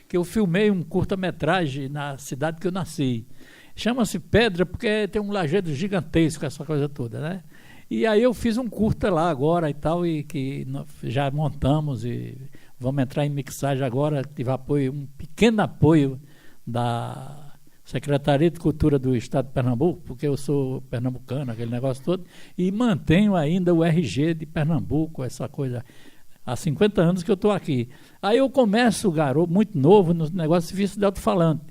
que eu filmei um curta-metragem na cidade que eu nasci. Chama-se Pedra porque tem um lajedo gigantesco, essa coisa toda, né? E aí eu fiz um curta lá agora e tal, e que já montamos e vamos entrar em mixagem agora. Tive um pequeno apoio da Secretaria de Cultura do Estado de Pernambuco, porque eu sou pernambucano, aquele negócio todo, e mantenho ainda o RG de Pernambuco, essa coisa. Há 50 anos que eu estou aqui. Aí eu começo, garoto, muito novo, no negócio de serviço de alto-falante,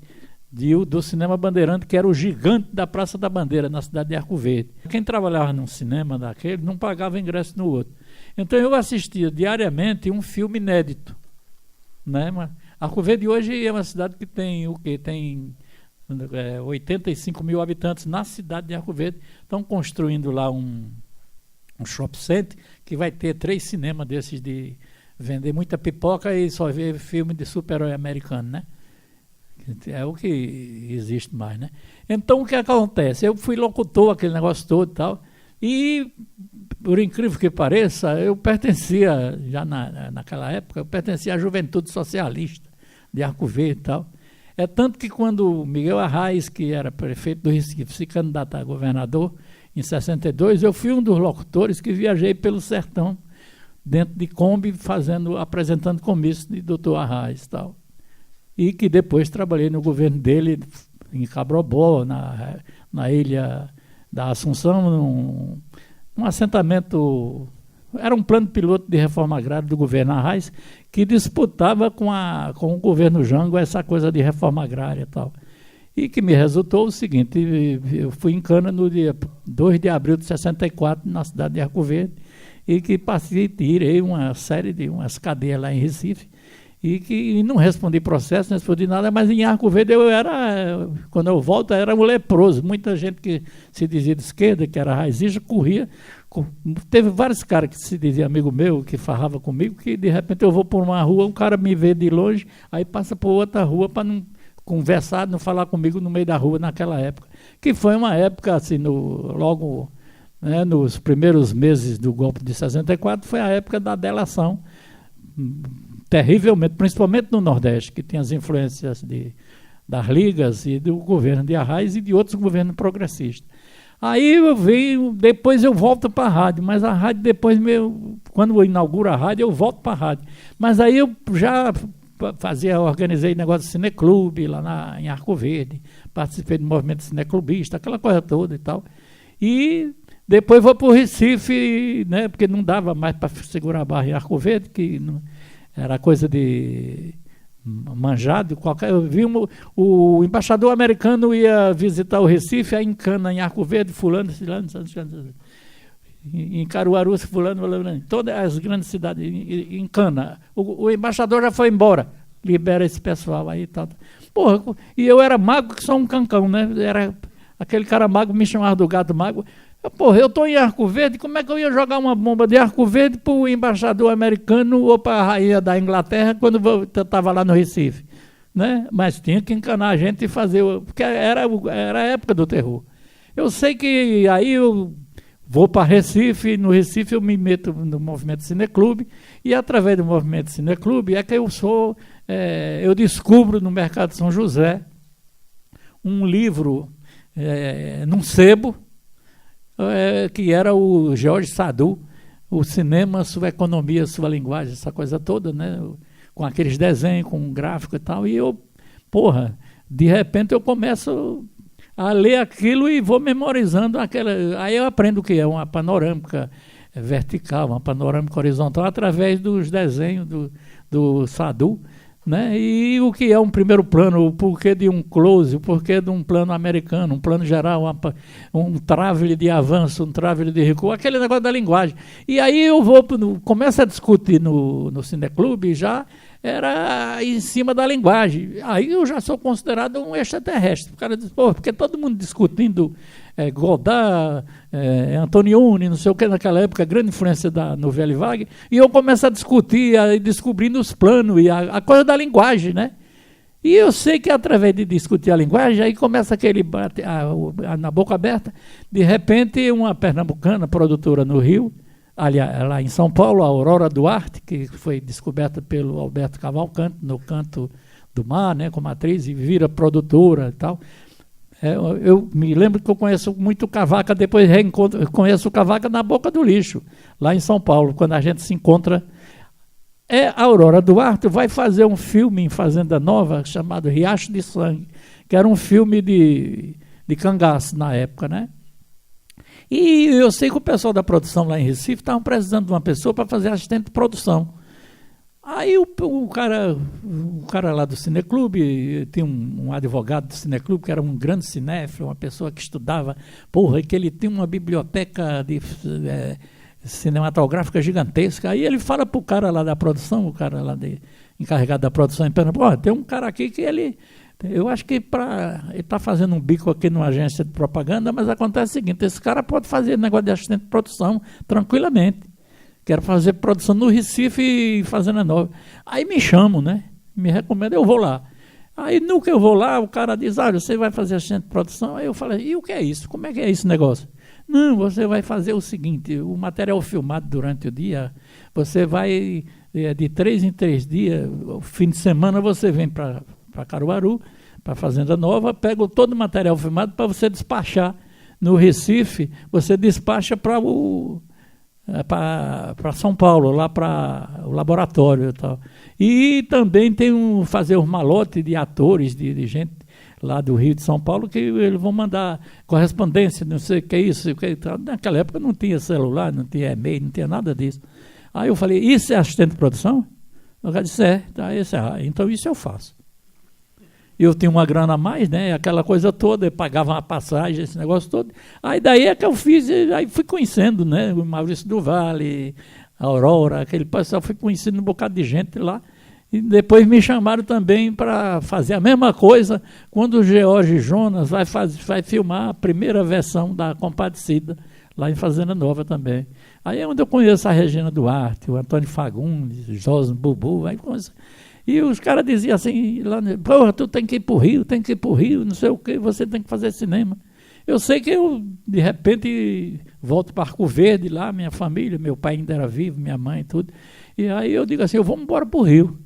do Cinema Bandeirante, que era o gigante da Praça da Bandeira, na cidade de Arco Verde. Quem trabalhava num cinema daquele não pagava ingresso no outro. Então eu assistia diariamente um filme inédito, né? Mas Arco Verde hoje é uma cidade que tem o quê? Tem 85 mil habitantes na cidade de Arco Verde. Estão construindo lá um shopping center que vai ter 3 cinemas desses de vender muita pipoca e só ver filme de super-herói americano, né? É o que existe mais, né? Então o que acontece? Eu fui locutor, aquele negócio todo e tal, e por incrível que pareça, eu pertencia, já naquela época, eu pertencia à Juventude Socialista de Arco Verde e tal. É tanto que quando Miguel Arraes, que era prefeito do Recife, se candidatou a governador em 62, eu fui um dos locutores que viajei pelo sertão, dentro de Kombi, apresentando comício de Dr. Arraes e tal. E que depois trabalhei no governo dele, em Cabrobó, na ilha da Assunção, num assentamento. Era um plano piloto de reforma agrária do governo Arraes, que disputava com o governo Jango essa coisa de reforma agrária e tal. E que me resultou o seguinte, eu fui em Cana no dia 2 de abril de 64, na cidade de Arco Verde, e que tirei uma série de umas cadeias lá em Recife, e não respondi processo, não respondi nada, mas em Arco Verde quando eu volto, era um leproso. Muita gente que se dizia de esquerda, que era raizista, corria. Teve vários caras que se diziam amigo meu, que farrava comigo, que de repente eu vou por uma rua, um cara me vê de longe, aí passa por outra rua para não conversar, não falar comigo no meio da rua naquela época. Que foi uma época, assim, logo, né, nos primeiros meses do golpe de 64, foi a época da delação, terrivelmente, principalmente no Nordeste, que tem as influências das ligas e do governo de Arraes e de outros governos progressistas. Aí eu venho, depois eu volto para a rádio, mas a rádio depois, quando eu inauguro a rádio, eu volto para a rádio. Mas aí eu já organizei negócio de cineclube lá em Arco Verde, participei do movimento cineclubista, aquela coisa toda e tal. E depois vou para o Recife, né, porque não dava mais para segurar a barra em Arco Verde, que não, era coisa de manjado, qualquer. Eu vi o embaixador americano ia visitar o Recife, aí em Cana, em Arco Verde, fulano, em Caruaru, fulano, todas as grandes cidades, em Cana. O embaixador já foi embora, libera esse pessoal aí e tal. Porra, e eu era mago que só um cancão, né? Era aquele cara mago, me chamava do gato mago. Porra, eu estou em Arco Verde, como é que eu ia jogar uma bomba de Arco Verde para o embaixador americano ou para a rainha da Inglaterra quando eu estava lá no Recife? Né? Mas tinha que encanar a gente e fazer, porque era a época do terror. Eu sei que aí eu vou para Recife, no Recife eu me meto no movimento Cineclube, e através do movimento Cineclube é que eu descubro no Mercado São José um livro num sebo, que era o Jorge Sadu, o cinema, sua economia, sua linguagem, essa coisa toda, né? Com aqueles desenhos, com um gráfico e tal, e eu, de repente eu começo a ler aquilo e vou memorizando aquela. Aí eu aprendo o que é uma panorâmica vertical, uma panorâmica horizontal, através dos desenhos do Sadu, né? E o que é um primeiro plano, o porquê de um close, o porquê de um plano americano, um plano geral, um travel de avanço, um travel de recuo, aquele negócio da linguagem. E aí eu começo a discutir no Cineclube, já era em cima da linguagem. Aí eu já sou considerado um extraterrestre. O cara diz, porque todo mundo discutindo Godard, Antonioni, não sei o que, naquela época, grande influência da Nouvelle Vague, e eu começo a discutir, descobrindo os planos e a coisa da linguagem, né? E eu sei que através de discutir a linguagem, aí começa aquele na boca aberta, de repente uma pernambucana, produtora no Rio, aliás, lá em São Paulo, a Aurora Duarte, que foi descoberta pelo Alberto Cavalcante, no Canto do Mar, né, como atriz, e vira produtora e tal. Eu me lembro que eu conheço muito Cavaca, depois conheço o Cavaca na Boca do Lixo, lá em São Paulo, quando a gente se encontra. A Aurora Duarte vai fazer um filme em Fazenda Nova, chamado Riacho de Sangue, que era um filme de cangaço na época, né? E eu sei que o pessoal da produção lá em Recife estavam precisando de uma pessoa para fazer assistente de produção. Aí o cara lá do Cineclube, tem um advogado do Cineclube, que era um grande cinéfilo, uma pessoa que estudava, que ele tem uma biblioteca cinematográfica gigantesca. Aí ele fala para o cara lá da produção, o cara lá encarregado da produção em Pernambuco, tem um cara aqui que eu acho que ele está fazendo um bico aqui numa agência de propaganda, mas acontece o seguinte, esse cara pode fazer negócio de assistente de produção tranquilamente. Quero fazer produção no Recife e Fazenda Nova. Aí me chamam, né? Me recomendam, eu vou lá. Aí no que eu vou lá, o cara diz, você vai fazer assistente de produção? Aí eu falei, e o que é isso? Como é que é esse negócio? Não, você vai fazer o seguinte, o material filmado durante o dia, você vai de 3 em 3 dias, o fim de semana você vem para Caruaru, para Fazenda Nova, pega todo o material filmado para você despachar no Recife, você despacha para São Paulo, lá para o laboratório e tal. E também tem fazer um malote de atores, de gente lá do Rio de São Paulo, que eles vão mandar correspondência, não sei o que é isso, o que é tal. Naquela época não tinha celular, não tinha e-mail, não tinha nada disso. Aí eu falei, isso é assistente de produção? O cara disse, então isso eu faço. Eu tinha uma grana a mais, né? Aquela coisa toda, eu pagava uma passagem, esse negócio todo. Aí daí é que eu fiz, aí fui conhecendo, né? O Maurício do Vale, a Aurora, aquele pessoal, fui conhecendo um bocado de gente lá. E depois me chamaram também para fazer a mesma coisa quando o George Jonas vai filmar a primeira versão da Compadecida, lá em Fazenda Nova também. Aí é onde eu conheço a Regina Duarte, o Antônio Fagundes, o José Bubu. E os caras diziam assim, lá, porra, tu tem que ir pro Rio, não sei o quê, você tem que fazer cinema. Eu sei que eu, de repente, volto para Arco Verde, lá, minha família, meu pai ainda era vivo, minha mãe e tudo. E aí eu digo assim, eu vou embora pro Rio.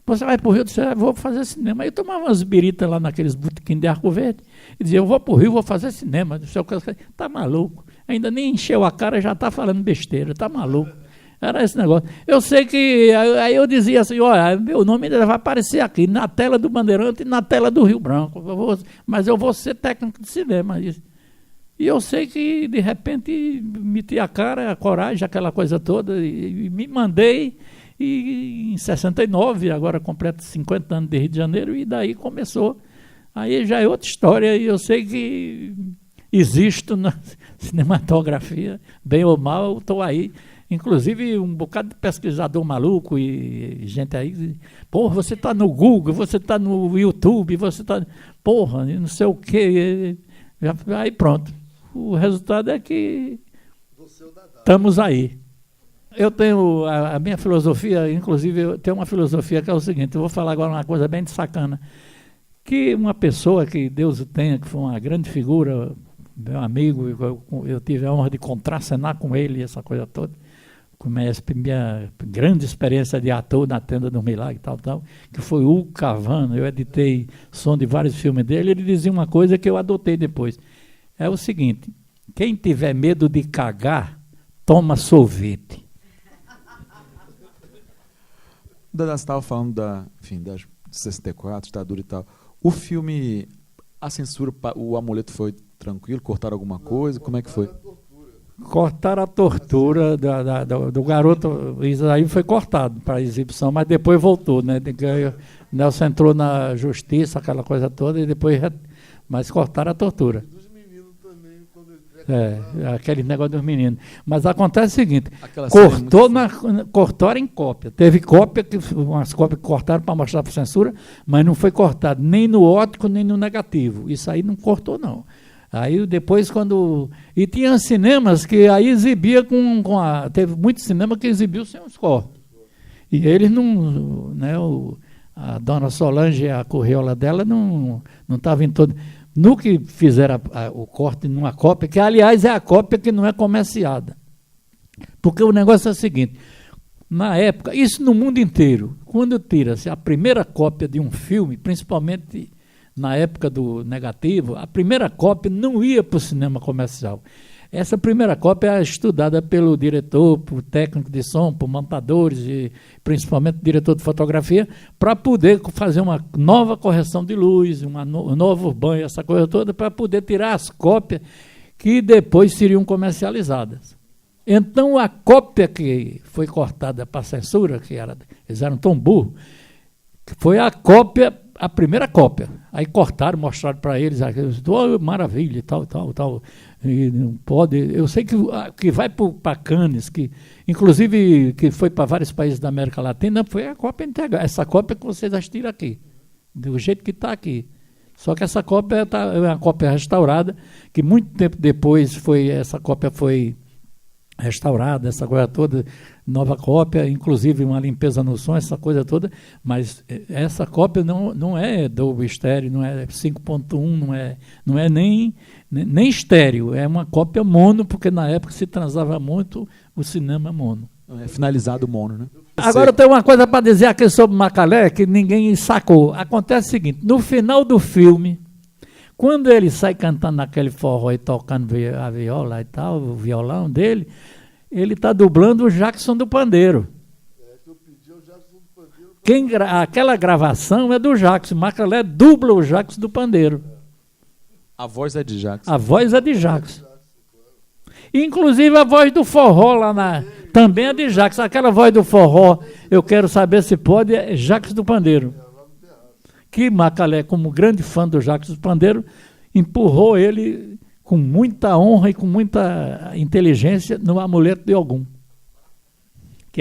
Você vai pro Rio, eu disse, vou fazer cinema. Aí eu tomava umas biritas lá naqueles botequins de Arco Verde e dizia, eu vou pro Rio, vou fazer cinema. Tá maluco. Ainda nem encheu a cara, já tá falando besteira, tá maluco. Era esse negócio. Eu sei que, aí eu dizia assim, olha, meu nome ainda vai aparecer aqui, na tela do Bandeirante e na tela do Rio Branco. Mas eu vou ser técnico de cinema. E eu sei que, de repente, meti a cara, a coragem, aquela coisa toda, e me mandei. E em 69, agora completo 50 anos de Rio de Janeiro, e daí começou. Aí já é outra história, e eu sei que existo na cinematografia, bem ou mal, estou aí. Inclusive, um bocado de pesquisador maluco e gente aí, porra, você está no Google, você está no YouTube, você está, porra, não sei o quê. Aí pronto. O resultado é que estamos aí. Eu tenho a minha filosofia, inclusive, eu tenho uma filosofia que é o seguinte, eu vou falar agora uma coisa bem de sacana, que uma pessoa que Deus o tenha, que foi uma grande figura, meu amigo, eu tive a honra de contracenar com ele, essa coisa toda, com minha grande experiência de ator na Tenda do Milagre, tal, que foi o Hugo Cavano, eu editei som de vários filmes dele, ele dizia uma coisa que eu adotei depois, é o seguinte, quem tiver medo de cagar, toma sorvete. Você estava falando das 64, ditadura e tal. O filme, a censura, o Amuleto foi tranquilo? Cortaram alguma coisa? Como é que foi? Cortaram a tortura do garoto. Isso aí foi cortado para a exibição, mas depois voltou, né? Nelson entrou na justiça, aquela coisa toda, e depois. Mas cortaram a tortura. Aquele negócio dos meninos. Mas acontece o seguinte, cortaram em cópia. Teve cópia, umas cópias que cortaram para mostrar para censura, mas não foi cortado nem no óptico, nem no negativo. Isso aí não cortou, não. Aí depois E tinha cinemas que aí exibia teve muito cinema que exibiu sem os cortes. E eles não... Né, a dona Solange, a corriola dela, não estava em todo... No que fizeram o corte numa cópia, que aliás é a cópia que não é comerciada. Porque o negócio é o seguinte, na época, isso no mundo inteiro, quando tira-se a primeira cópia de um filme, principalmente na época do negativo, a primeira cópia não ia para o cinema comercial. Essa primeira cópia é estudada pelo diretor, por técnico de som, por montadores e principalmente diretor de fotografia, para poder fazer uma nova correção de luz, um novo banho, essa coisa toda, para poder tirar as cópias que depois seriam comercializadas. Então, a cópia que foi cortada para a censura, eles eram tão burros, foi a primeira cópia. Aí cortaram, mostraram para eles, maravilha e tal. E não pode. Eu sei que vai para Cannes, que inclusive que foi para vários países da América Latina, foi a cópia integral. Essa cópia que vocês assistiram aqui, do jeito que está aqui. Só que essa cópia é uma cópia restaurada, que muito tempo depois essa cópia foi restaurada, essa coisa toda, nova cópia, inclusive uma limpeza no som, essa coisa toda, mas essa cópia não é Dolby Stereo, não é 5.1, não é nem estéreo, é uma cópia mono, porque na época se transava muito o cinema mono. É finalizado o mono, né? Agora eu tenho uma coisa para dizer aqui sobre Macalé, que ninguém sacou. Acontece o seguinte, no final do filme, quando ele sai cantando naquele forró e tocando a viola e tal, o violão dele, ele está dublando o Jackson do Pandeiro. Aquela gravação é do Jackson. Macalé dubla o Jackson do Pandeiro. A voz é de Jackson. A voz é de Jackson. Inclusive a voz do forró lá também é de Jackson. Aquela voz do forró, eu quero saber se pode, é Jackson do Pandeiro. Que Macalé, como grande fã do Jackson do Pandeiro, empurrou ele com muita honra e com muita inteligência no Amuleto de Ogum. que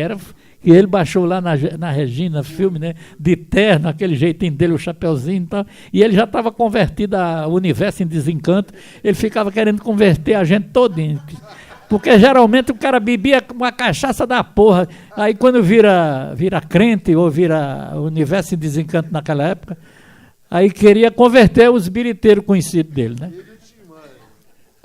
ele baixou lá na Regina, filme, né, de terno, aquele jeitinho dele, o chapeuzinho e tal, e ele já estava convertido ao Universo em Desencanto, ele ficava querendo converter a gente todinho, porque geralmente o cara bebia uma cachaça da porra, aí quando vira crente ou vira Universo em Desencanto naquela época, aí queria converter os biriteiros conhecidos dele, né?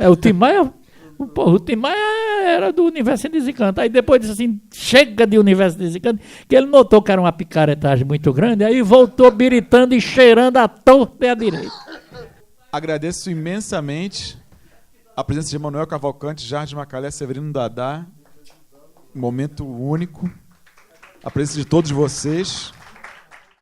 O Tim Maia... O Tim Maia era do Universo em Desencanto. Aí depois disse assim, chega de Universo em Desencanto, que ele notou que era uma picaretagem muito grande, aí voltou biritando e cheirando à torta e à direita. Agradeço imensamente a presença de Emanuel Cavalcante, Jardim Macalé, Severino Dadá. Um momento único. A presença de todos vocês.